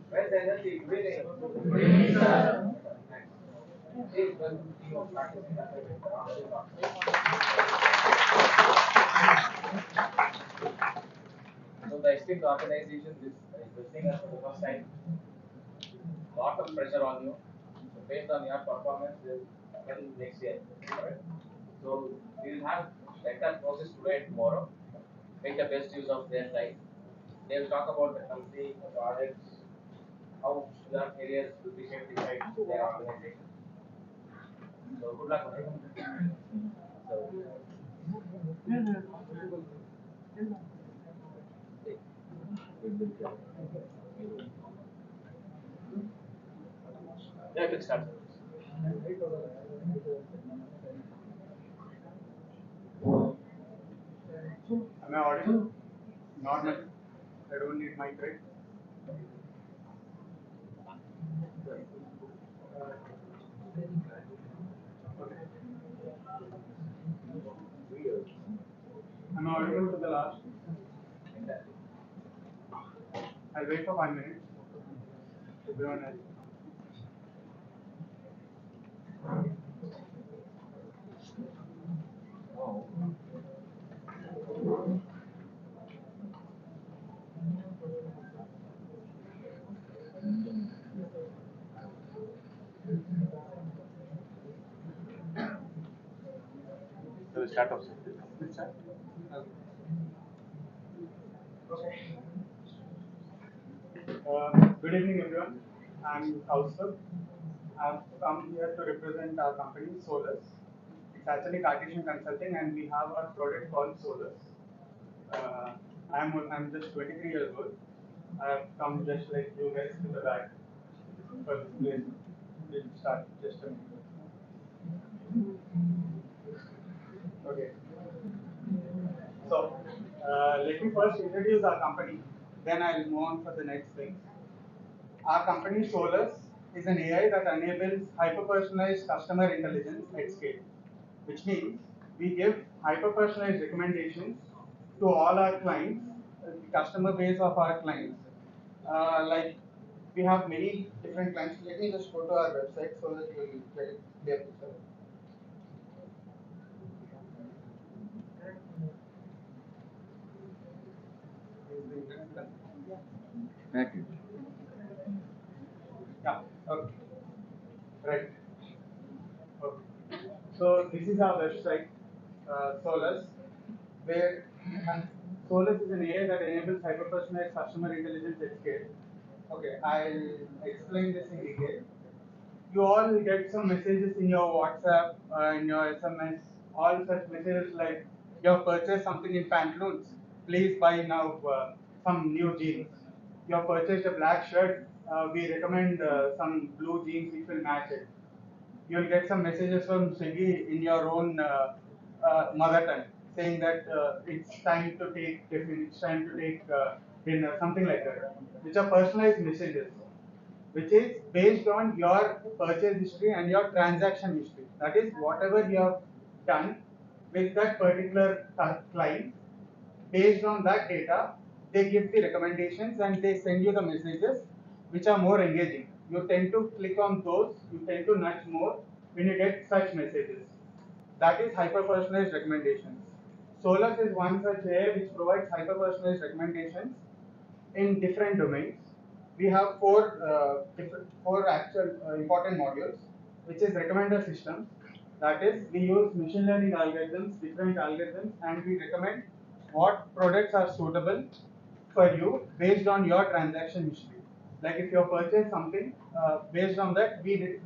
D: Where's the energy? Good evening. Good evening, sir. Please welcome the team of participants. So the in the organization, this thing is for the first time. Lot of pressure on you. So based on your performance, they'll come next year. Right? So we will have better process today and tomorrow. Make the best use of their time. They will talk about the company, the products, how your careers will be shaped inside their organization. So good luck. So yeah, you can start.
C: Am I audible? Not much. I don't need mic, right? Okay. Am I audible to the last? I'll wait for 1 minute. Everyone else.
D: So we start off.
C: Which side? Okay. Good evening, everyone. I'm Kaustubh. I've come here to represent our company, Solus. It's actually Cartesian Consulting, and we have our product called Solus. Uh, I'm just 23 years old. I've come just like you guys to the back for this place. We'll start just a minute. Okay. So, let me first introduce our company, then I'll move on for the next thing. Our company Solus is an AI that enables hyper-personalized customer intelligence at scale, which means we give hyper-personalized recommendations to all our clients, the customer base of our clients. Like we have many different clients. Let me just go to our website so that you will get a clear picture.
B: Thank you.
C: Yeah. Okay. Right. Okay. So this is our website, Solus, where Solus is an AI that enables hyper-personalized customer intelligence at scale. Okay, I'll explain this in detail. You all get some messages in your WhatsApp, in your SMS, all such messages like you have purchased something in pantaloons, please buy now some new jeans. You have purchased a black shirt, we recommend some blue jeans which will match it. You'll get some messages from Swiggy in your own mother tongue saying that it's time to take tiffin, it's time to take dinner, something like that, which are personalized messages, which is based on your purchase history and your transaction history. That is, whatever you have done with that particular client, based on that data, they give the recommendations and they send you the messages which are more engaging. You tend to click on those, you tend to nudge more when you get such messages. That is hyper-personalized recommendations. Solus is one such AI which provides hyper-personalized recommendations in different domains. We have four actual important modules, which is recommender systems. That is, we use machine learning algorithms, different algorithms, and we recommend what products are suitable for you based on your transaction history. Like if you have purchased something, based on that, we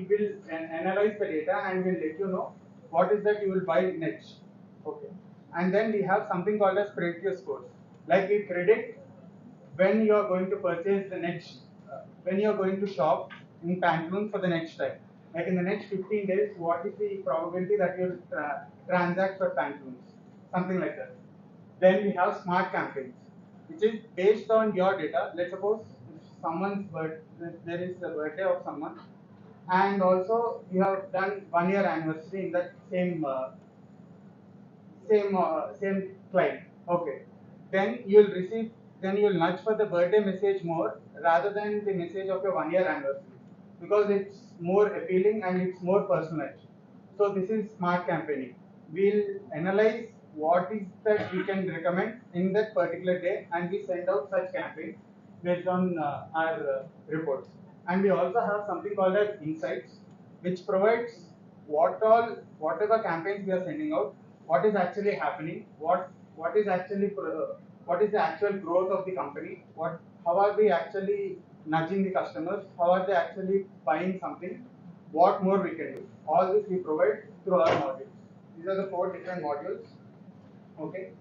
C: will analyze the data and will let you know what is that you will buy next. Okay. And then we have something called as predictive scores. Like we predict when you are going to purchase the next, when you are going to shop in pantaloons for the next time. Like in the next 15 days, what is the probability that you'll transact for pantaloons? Something like that. Then we have smart campaigns, which is based on your data. Let's suppose if someone's there is a birthday of someone, and also you have done 1 year anniversary in that same client. Okay. Then you'll receive, then you'll nudge for the birthday message more rather than the message of your 1 year anniversary, because it's more appealing and it's more personalized. So this is smart campaigning. We'll analyze what is that we can recommend in that particular day, and we send out such campaigns based on our reports. And we also have something called as insights, which provides whatever campaigns we are sending out, what is actually happening, what is actually what is the actual growth of the company, what how are we actually nudging the customers, how are they actually buying something, what more we can do. All this we provide through our modules. These are the 4 different modules. Okay.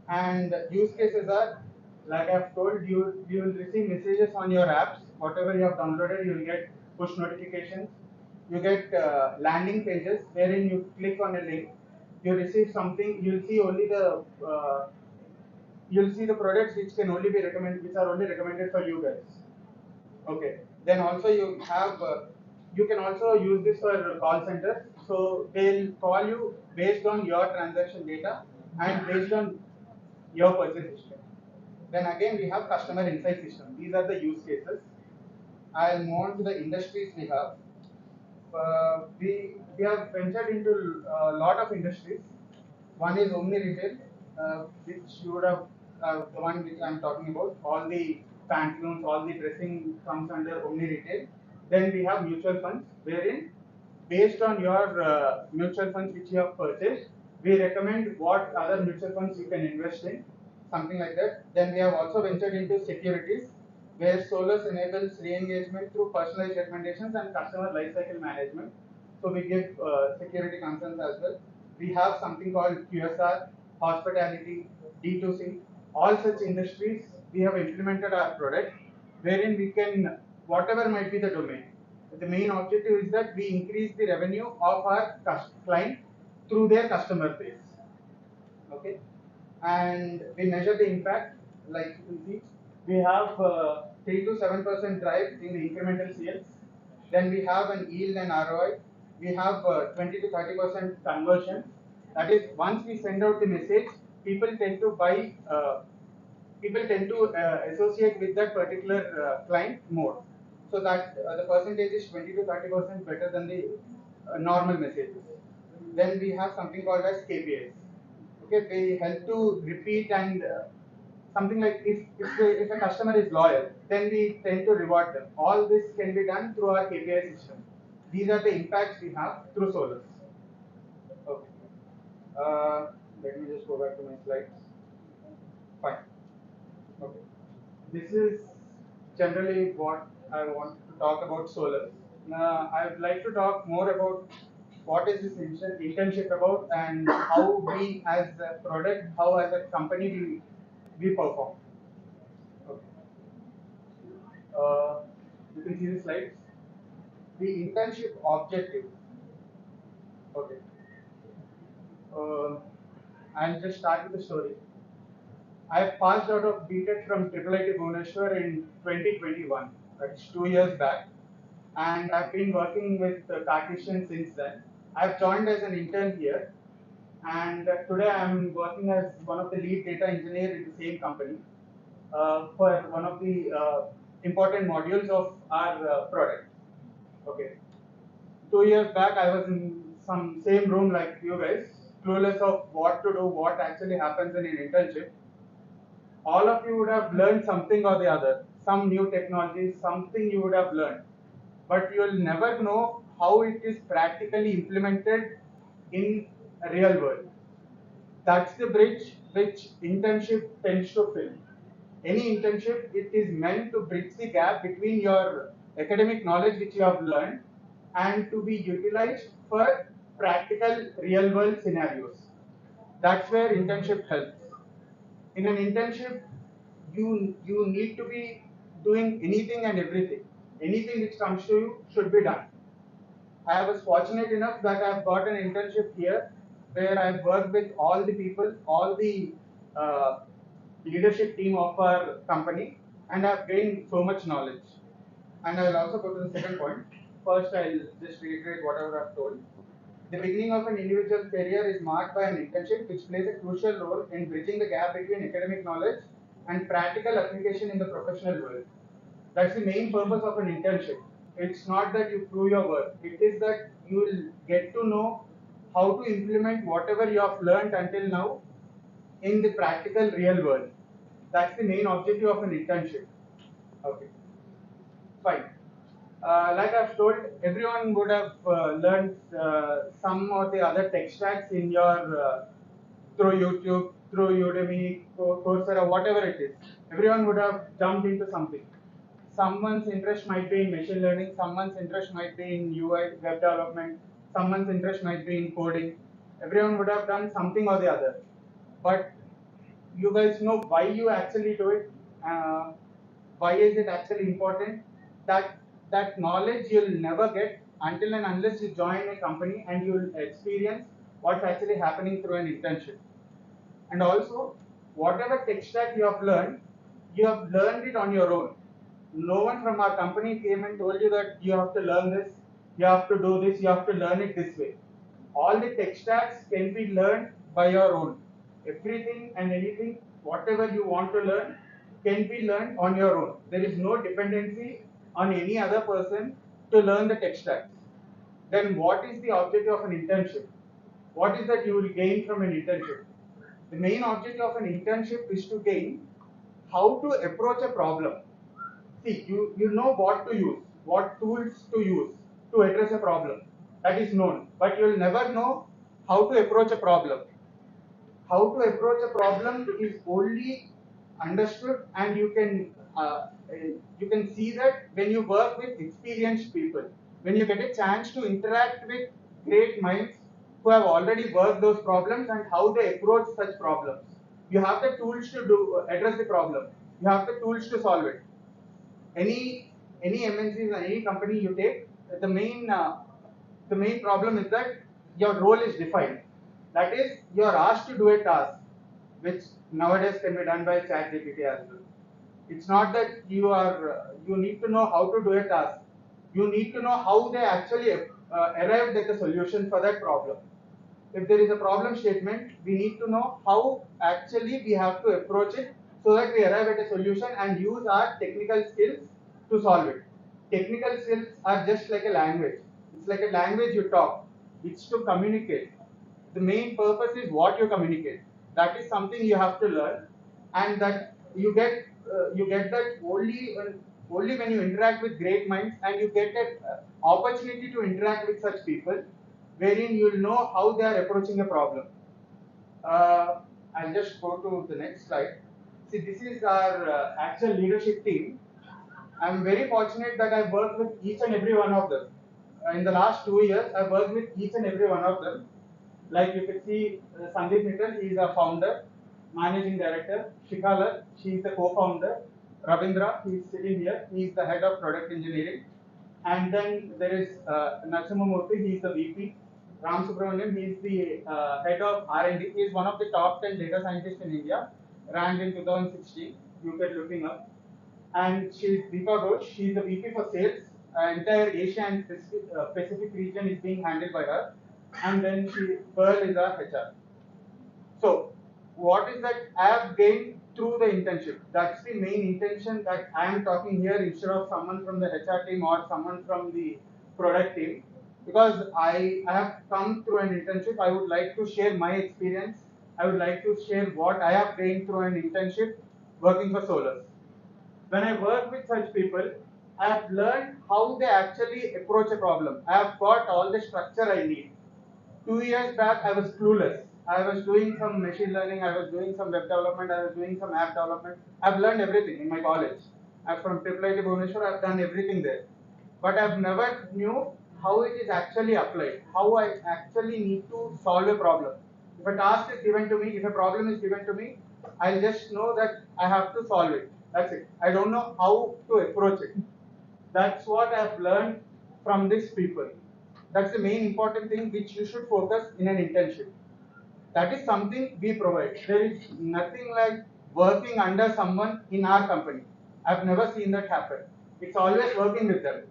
C: And use cases are, like I've told you, you will receive messages on your apps. Whatever you have downloaded, you will get push notifications. You get landing pages wherein you click on a link. You receive something. You'll see the products which can only be recommended, which are only recommended for you guys. Okay. Then also you can also use this for call centers. So they'll call you based on your transaction data and based on your purchase history. Then again we have customer insight system. These are the use cases. I'll move on to the industries we have. We have ventured into a lot of industries. One is omni retail, which you would have the one which I'm talking about. All the pantaloons, all the dressing comes under omni retail. Then we have mutual funds, wherein based on your mutual funds which you have purchased, we recommend what other mutual funds you can invest in, something like that. Then we have also ventured into securities, where Solus enables re-engagement through personalized recommendations and customer lifecycle management. So we give security concerns as well. We have something called QSR, hospitality, D2C, all such industries. We have implemented our product, wherein we can, whatever might be the domain. The main objective is that we increase the revenue of our client through their customer base. Okay, and we measure the impact, like you can see we have 3 to 7% drive in the incremental sales. Then we have an yield and ROI. We have 20 to 30% conversion. That is, once we send out the message, people tend to buy people tend to associate with that particular client more. So that the percentage is 20 to 30% better than the normal messages. Then we have something called as KPIs. Okay, they help to repeat and something like if a customer is loyal, then we tend to reward them. All this can be done through our KPI system. These are the impacts we have through Solus. Okay. Let me just go back to my slides. Fine. Okay. This is generally what I want to talk about Solus. Now, I would like to talk more about what is this internship about and how we as a product, how as a company we perform. Okay. Uh, you can see the slides. The internship objective. Okay. Uh, I'll just start with the story. I passed out of BTech from IIIT Bhubaneswar in 2021. That's 2 years back. And I've been working with Cartesian since then. I've joined as an intern here, and today I'm working as one of the lead data engineer in the same company for one of the important modules of our product. Okay. 2 years back, I was in some same room like you guys, clueless of what to do, what actually happens in an internship. All of you would have learned something or the other, some new technology, something you would have learned, but you will never know how it is practically implemented in a real world. That's the bridge which internship tends to fill. Any internship, it is meant to bridge the gap between your academic knowledge which you have learned and to be utilized for practical real world scenarios. That's where internship helps. In an internship, you need to be doing anything and everything. Anything which comes to you should be done. I was fortunate enough that I've got an internship here where I've worked with all the people, all the uh, leadership team of our company, and I've gained so much knowledge. And I'll also go to the second point. First, I'll just reiterate whatever I've told. The beginning of an individual's career is marked by an internship which plays a crucial role in bridging the gap between academic knowledge and practical application in the professional world. That's the main purpose of an internship. It's not that you prove your work, it is that you will get to know how to implement whatever you have learned until now
F: in the practical real world. That's the main objective of an internship. Okay, fine. Like I've told, everyone would have learned some or the other tech stacks in your through YouTube, through Udemy, Coursera, whatever it is. Everyone would have jumped into something. Someone's interest might be in machine learning, someone's interest might be in UI, web development, someone's interest might be in coding. Everyone would have done something or the other. But you guys know why you actually do it, uh, why is it actually important. That knowledge you'll never get until and unless you join a company and you'll experience what's actually happening through an internship. And also, whatever tech stack you have learned it on your own. No one from our company came and told you that you have to learn this, you have to do this, you have to learn it this way. All the tech stacks can be learned by your own. Everything and anything, whatever you want to learn, can be learned on your own. There is no dependency on any other person to learn the tech stacks. Then what is the objective of an internship? What is that you will gain from an internship? The main objective of an internship is to gain how to approach a problem. See, you know what to use, what tools to use to address a problem. That is known, but you will never know how to approach a problem. How to approach a problem is only understood, and you can see that when you work with experienced people, when you get a chance to interact with great minds who have already worked those problems and how they approach such problems. You have the tools to do address the problem. You have the tools to solve it. Any MNCs or any company you take, the main problem is that your role is defined. That is, you are asked to do a task, which nowadays can be done by ChatGPT as well. It's not that you need to know how to do a task. You need to know how they actually arrived at the solution for that problem. If there is a problem statement, we need to know how actually we have to approach it so that we arrive at a solution and use our technical skills to solve it. Technical skills are just like a language. It's like a language you talk. It's to communicate. The main purpose is what you communicate. That is something you have to learn, and that you get that only when you interact with great minds and you get that opportunity to interact with such people, wherein you will know how they are approaching a problem. I'll just go to the next slide. See, this is our actual leadership team. I'm very fortunate that I've worked with each and every one of them. In the last 2 years, I've worked with each and every one of them. Like you can see, Sandeep Mittal, he is a founder, managing director. Shikhala, she is the co-founder. Ravindra, he is sitting here, he is the head of product engineering. And then there is Natsamamurthy, he is the VP. Ram Subramanian, he is the head of R&D. He is one of the top 10 data scientists in India, ranked in 2016. You can looking up. And she's Deepa Ghosh. She's the VP for sales. Entire Asia and Pacific region is being handled by her. And then Pearl is our HR. So, what is that I have gained through the internship? That's the main intention that I am talking here instead of someone from the HR team or someone from the product team. Because I have come through an internship, I would like to share my experience. I would like to share what I have gained through an internship working for Solus. When I work with such people, I have learned how they actually approach a problem. I have got all the structure I need. 2 years back, I was clueless. I was doing some machine learning, I was doing some web development, I was doing some app development. I've learned everything in my college. I'm from IIIT Bhubaneswar, I've done everything there. But I've never knew how it is actually applied, how I actually need to solve a problem. If a task is given to me, if a problem is given to me, I'll just know that I have to solve it. That's it. I don't know how to approach it. That's what I've learned from these people. That's the main important thing which you should focus in an internship. That is something we provide. There is nothing like working under someone in our company. I've never seen that happen. It's always working with them.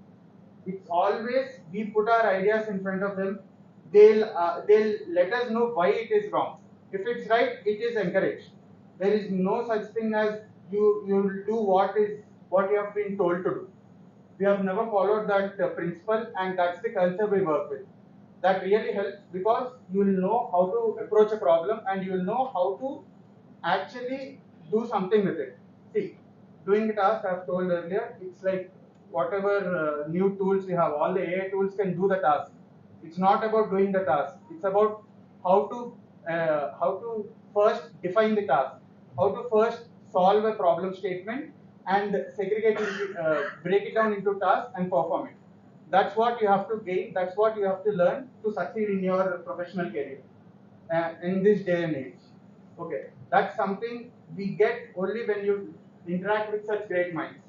F: It's always we put our ideas in front of them. They'll let us know why it is wrong. If it's right, it is encouraged. There is no such thing as you'll do what you have been told to do. We have never followed that principle, and that's the culture we work with. That really helps because you will know how to approach a problem and you will know how to actually do something with it. See, doing the task I've told earlier, it's like whatever new tools we have, all the AI tools can do the task. It's not about doing the task. It's about how to first define the task, how to first solve a problem statement and segregate it, break it down into tasks and perform it. That's what you have to gain. That's what you have to learn to succeed in your professional career in this day and age. Okay, that's something we get only when you interact with such great minds.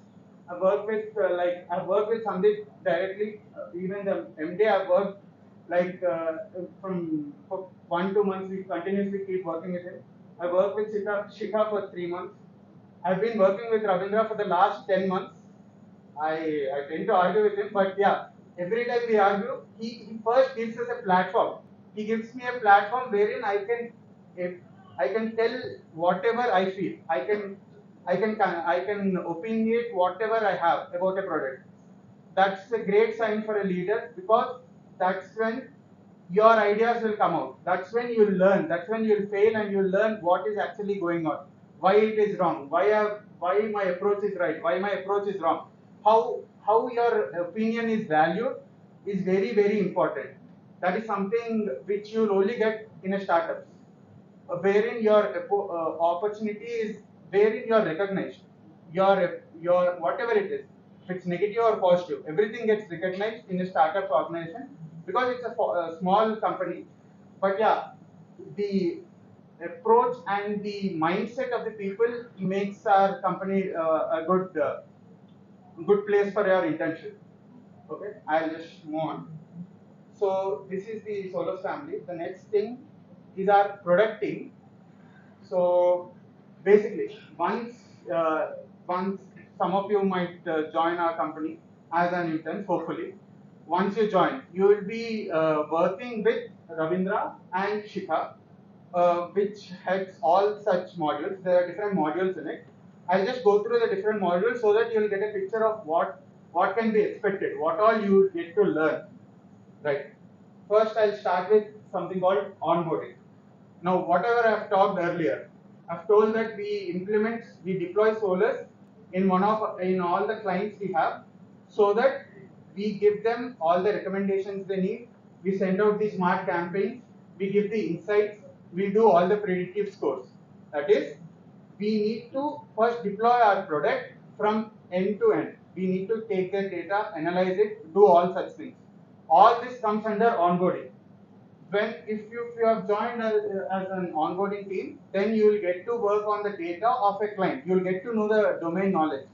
F: I've worked with Sandeep directly. Even the MD I've worked from for 1 2 months. We continuously keep working with him. I worked with Shikha for 3 months. I've been working with Ravindra for the last 10 months. I tend to argue with him, but yeah, every time we argue, he first gives us a platform. He gives me a platform wherein if I can tell whatever I feel. I can opinionate whatever I have about a product. That's a great sign for a leader because that's when your ideas will come out. That's when you'll learn. That's when you'll fail and you'll learn what is actually going on, why it is wrong, why my approach is right, why my approach is wrong. How your opinion is valued is very very important. That is something which you'll only get in a startup wherein your opportunity is wherein you are recognized. Your whatever it is, if it's negative or positive, everything gets recognized in a startup organization because it's a small company. But yeah, the approach and the mindset of the people makes our company a good place for your internship. Okay, I'll just move on. So this is the Solos family. The next thing is our product team. So basically, once some of you might join our company as an intern, hopefully. Once you join, you will be working with Ravindra and Shikha, which heads all such modules. There are different modules in it. I'll just go through the different modules so that you'll get a picture of what can be expected, what all you get to learn. Right. First, I'll start with something called onboarding. Now, whatever I've talked earlier, I've told that we deploy Solus in all the clients we have, so that we give them all the recommendations they need. We send out the smart campaigns. We give the insights. We do all the predictive scores. That is, we need to first deploy our product from end to end. We need to take the data, analyze it, do all such things. All this comes under onboarding. If you have joined as an onboarding team, then you will get to work on the data of a client. You will get to know the domain knowledge.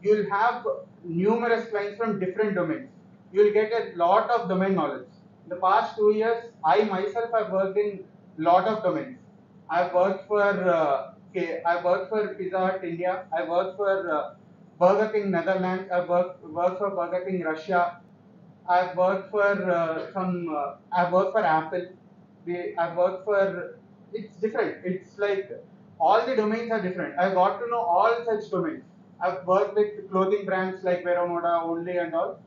F: You will have numerous clients from different domains. You will get a lot of domain knowledge. The past 2 years, I myself have worked in lot of domains. I've worked for Pizza Hut India. I worked for Burger King Netherlands. Worked for Burger King Russia. I've worked for I've worked for Apple. I've worked for. It's different. It's like all the domains are different. I got to know all such domains. I've worked with clothing brands like Veramoda, Only, and all.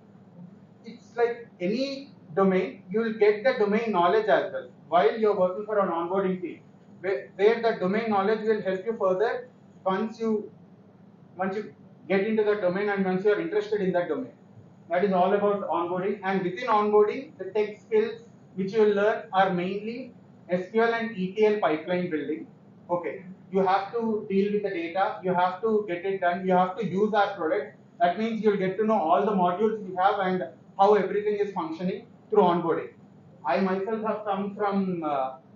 F: It's like any domain, you will get the domain knowledge as well while you're working for an onboarding team, where the domain knowledge will help you further once you once you get into the domain and once you are interested in that domain. That is all about onboarding. And within onboarding, the tech skills which you will learn are mainly SQL and ETL pipeline building. Okay, you have to deal with the data, you have to get it done, you have to use our product. That means you'll get to know all the modules we have and how everything is functioning through onboarding. I myself have come from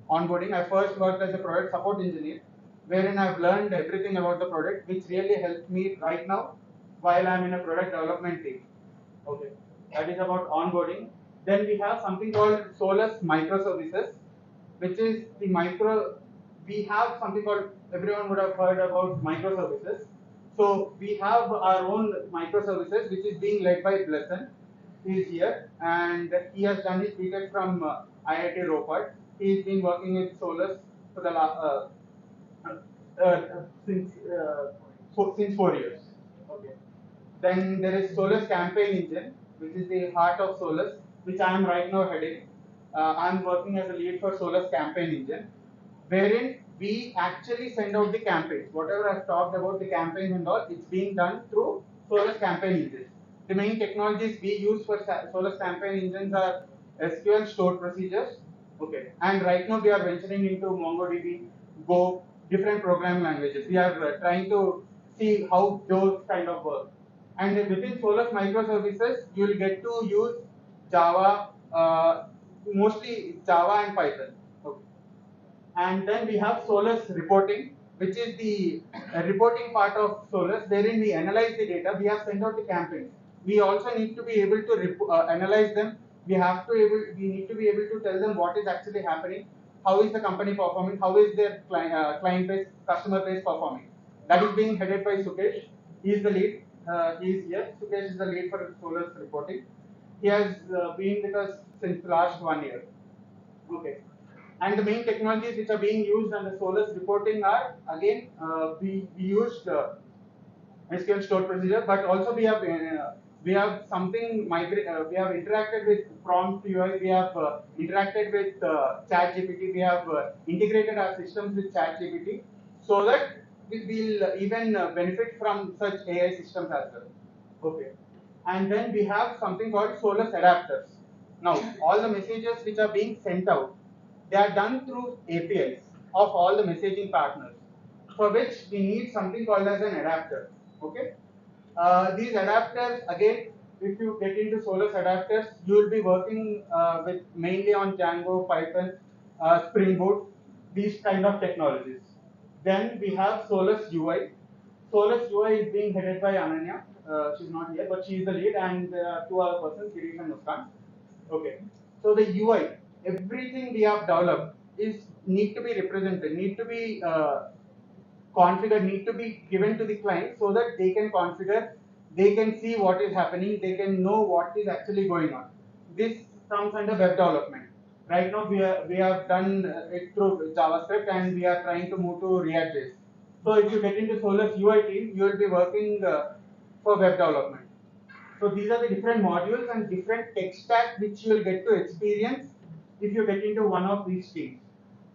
F: onboarding. I first worked as a product support engineer, wherein I've learned everything about the product, which really helps me right now while I'm in a product development team. Okay, that is about onboarding. Then we have something called Solus microservices, which is the micro. We have something called, everyone would have heard about microservices. So we have our own microservices, which is being led by Blesson. He is here, and he has done his BTech from IIT Ropar. He's been working with Solus for the last since 4 years. Okay. Then there is Solus Campaign Engine, which is the heart of Solus, which I am right now heading. I am working as a lead for Solus Campaign Engine, wherein we actually send out the campaigns. Whatever I've talked about the campaigns and all, it's being done through Solus campaign engines. The main technologies we use for Solus campaign engines are SQL stored procedures. Okay, and right now we are venturing into MongoDB, Go, different programming languages. We are trying to see how those kind of work. And within Solus microservices, you will get to use Java, mostly Java and Python. Okay. And then we have Solus reporting, which is the reporting part of Solus, wherein we analyze the data. We have sent out the campaigns. We also need to be able to analyze them. We need to be able to tell them what is actually happening, how is the company performing, how is their client base, customer base performing. That is being headed by Sukesh. He is the lead. He is here. Sukesh is the lead for Solus reporting. He has been with us since last 1 year. Okay. And the main technologies which are being used on the Solus reporting are, again, we used SQL stored procedure, but also we have something we have interacted with prompt UI, we have interacted with chat GPT, we have integrated our systems with chat GPT, so that we will even benefit from such AI systems as well. Okay. And then we have something called Solus adapters. Now, all the messages which are being sent out, they are done through APIs of all the messaging partners, for which we need something called as an adapter. Okay. These adapters, again, if you get into Solus adapters, you will be working with mainly on Django, Python, Spring Boot, these kind of technologies. Then we have Solus UI. Solus UI is being headed by Ananya. She's not here, but she is the lead, and two other persons, Girish and Muskan. Okay. So the UI, everything we have developed is need to be represented, need to be configure, need to be given to the client so that they can configure, they can see what is happening, they can know what is actually going on. This comes under web development. Right now we have done it through JavaScript, and we are trying to move to React.js. So if you get into Solus UI team, you will be working for web development. So these are the different modules and different tech stack which you will get to experience if you get into one of these teams.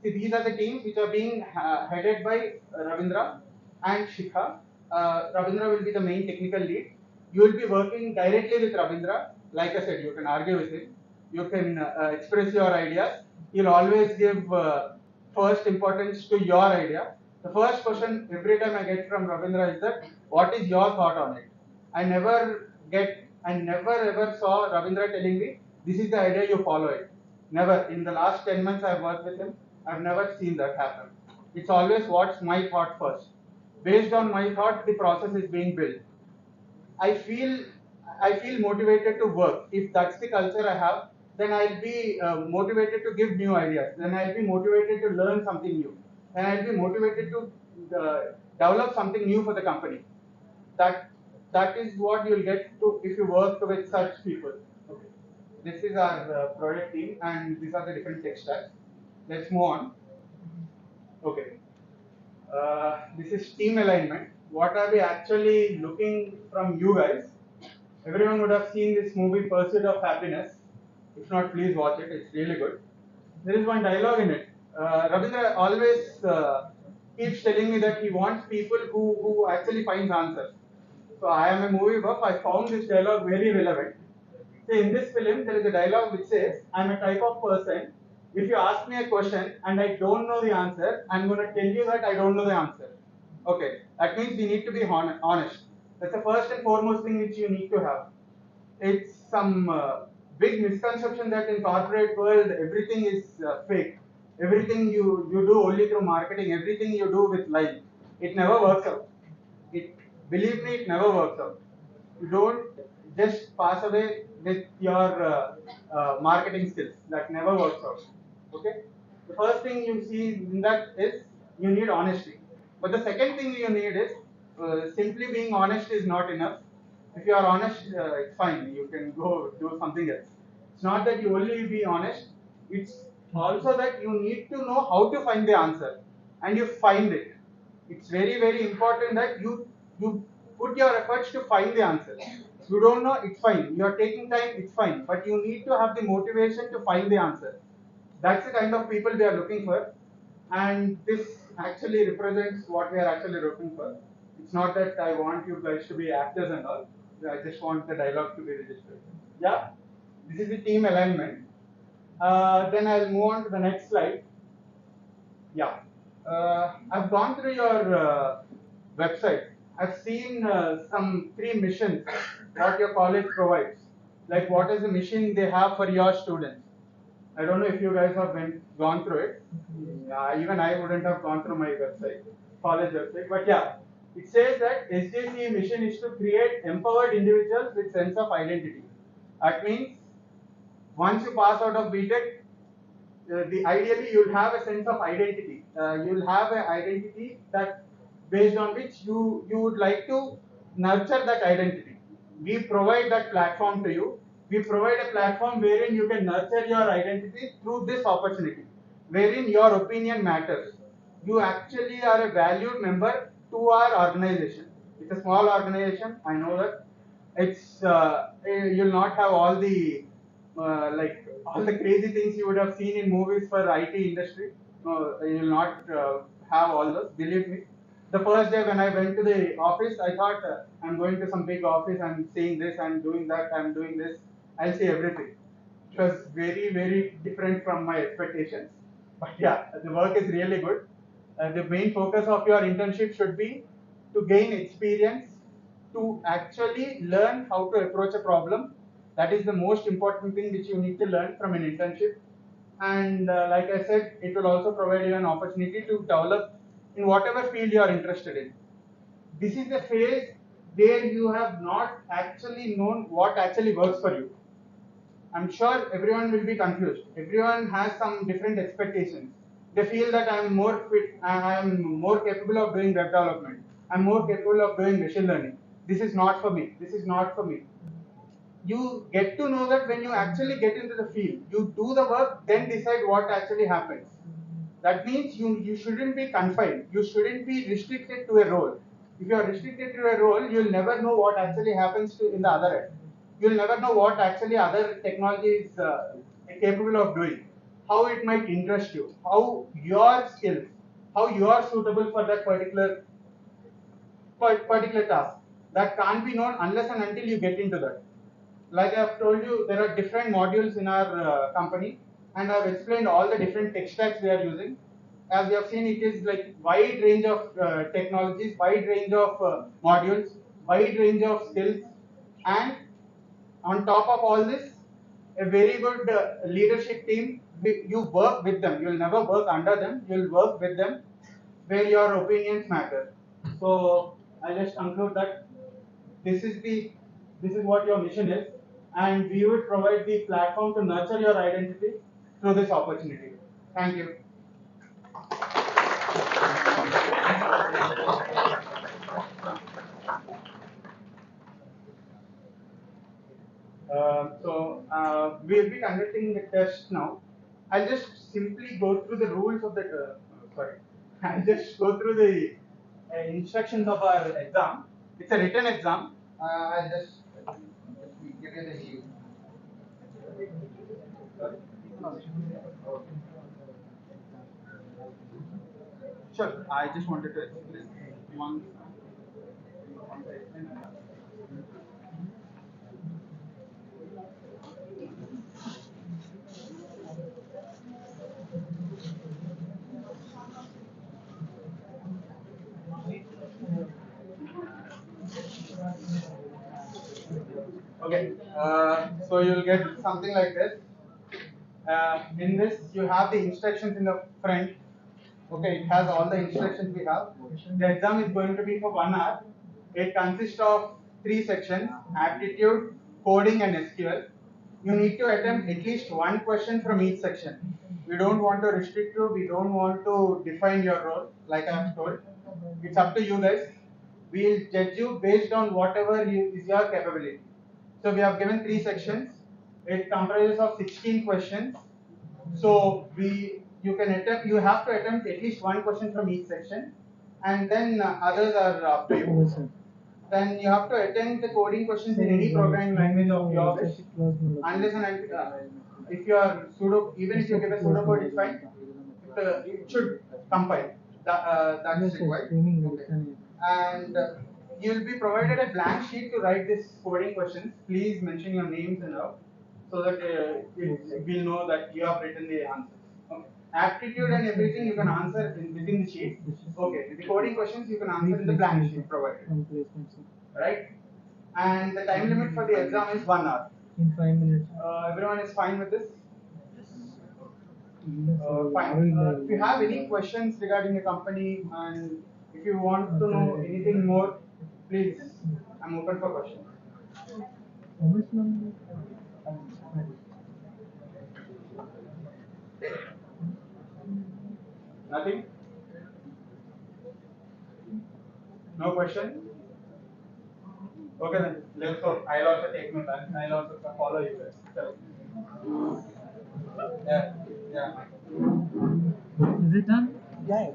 F: See, these are the teams which are being headed by Ravindra and Shikha. Ravindra will be the main technical lead. You will be working directly with Ravindra. Like I said, you can argue with him. You can express your ideas. He'll always give first importance to your idea. The first question every time I get from Ravindra is that, what is your thought on it? I never ever saw Ravindra telling me, this is the idea, you follow it. Never. In the last 10 months I've worked with him, I've never seen that happen. It's always what's my thought first. Based on my thought, the process is being built. I feel I feel motivated to work. If that's the culture I have, then I'll be motivated to give new ideas. Then I'll be motivated to learn something new. Then I'll be motivated to develop something new for the company. That that is what you'll get to if you work with such people. Okay. This is our project team, and these are the different tech stacks. Let's move on. Okay. This is team alignment. What are we actually looking from you guys? Everyone would have seen this movie Pursuit of Happiness. If not, please watch it. It's really good. There is one dialogue in it. Ravindra always keeps telling me that he wants people who actually finds answers. So I am a movie buff. I found this dialogue very relevant. See, in this film, there is a dialogue which says, I'm a type of person. If you ask me a question and I don't know the answer, I'm going to tell you that I don't know the answer. Okay, that means we need to be honest. That's the first and foremost thing which you need to have. It's some big misconception that in corporate world everything is fake. Everything you do only through marketing. Everything you do with life. It never works out. It Believe me, it never works out. You don't just pass away with your marketing skills. That never works out. Okay. The first thing you see in that is you need honesty. But the second thing you need is simply being honest is not enough. If you are honest, it's fine. You can go do something else. It's not that you only be honest. It's also that you need to know how to find the answer, and you find it. It's very very important that you put your efforts to find the answer. If you don't know, it's fine. You are taking time, it's fine. But you need to have the motivation to find the answer. That's the kind of people we are looking for. And this actually represents what we are actually looking for. It's not that I want you guys to be actors and all. I just want the dialogue to be registered. Yeah, this is the team alignment. Then I'll move on to the next slide. Yeah, I've gone through your website. I've seen some three missions what your college provides. Like what is the mission they have for your students? I don't know if you guys have gone through it. Even I wouldn't have gone through my website, college website. But yeah, it says that SJC mission is to create empowered individuals with sense of identity. That means once you pass out of BTech, the ideally you'll have a sense of identity. You'll have an identity that based on which you would like to nurture that identity. We provide that platform to you. We provide a platform wherein you can nurture your identity through this opportunity, wherein your opinion matters. You actually are a valued member to our organization. It's a small organization. I know that you'll not have all the like all the crazy things you would have seen in movies for IT industry. No, you'll not have all those. Believe me. The first day when I went to the office, I thought I'm going to some big office. I'm seeing this. I'm doing that. I'm doing this. I'll see everything. It was very different from my expectations. But yeah, the work is really good. The main focus of your internship should be to gain experience, to actually learn how to approach a problem. That is the most important thing which you need to learn from an internship. And like I said, it will also provide you an opportunity to develop in whatever field you are interested in. This is the phase where you have not actually known what actually works for you. I'm sure everyone will be confused. Everyone has some different expectations. They feel that I'm more fit, I'm more capable of doing web development. I'm more capable of doing machine learning. This is not for me. This is not for me. You get to know that when you actually get into the field, you do the work, then decide what actually happens. That means you shouldn't be confined. You shouldn't be restricted to a role. If you are restricted to a role, you'll never know what actually happens to in the other end. You'll never know what actually other technology is capable of doing. How it might interest you. How your skills. How you are suitable for that particular task. That can't be known unless and until you get into that. Like I've told you, there are different modules in our company, and I've explained all the different tech stacks we are using. As you have seen, it is like wide range of technologies, wide range of modules, wide range of skills, and on top of all this, a very good leadership team. You work with them. You'll never work under them. You'll work with them, where your opinions matter. So I just conclude that this is the this is what your mission is, and we would provide the platform to nurture your identity through this opportunity. Thank you. We'll be conducting the test now. I'll just simply go through the rules of the sorry. I'll just go through the instructions of our exam. It's a written exam. I'll just give you the sure. I just wanted to explain one. Okay. So you'll get something like this. In this, you have the instructions in the front. Okay, it has all the instructions we have. The exam is going to be for 1 hour. It consists of 3 sections: aptitude, coding, and SQL. You need to attempt at least one question from each section. We don't want to restrict you. We don't want to define your role, like I have told. It's up to you guys. We'll judge you based on whatever is your capability. So we have given 3 sections. It comprises of 16 questions. So you can attempt. You have to attempt at least one question from each section, and then others are up to you. Then you have to attempt the coding questions in any programming language of your wish, unless and until if you are pseudo, even if you give a pseudocode, it's fine. It should compile. That's required. Okay. And you'll be provided a blank sheet to write this coding questions. Please mention your names and all, so that we'll know that you have written the answers. Okay. Aptitude and everything you can answer within the sheet. Okay. The coding questions you can answer in the blank sheet provided. Right. And the time limit for the exam is 1 hour.
C: In 5 minutes.
F: Everyone is fine with this? Fine. If you have any questions regarding the company and if you want to know anything more, please, I'm open for questions.
C: How much number?
F: Nothing? No question? Okay then, let's go. I'll also take my time. I'll also follow you guys. So, yeah, yeah.
C: Is it done?
F: Yeah.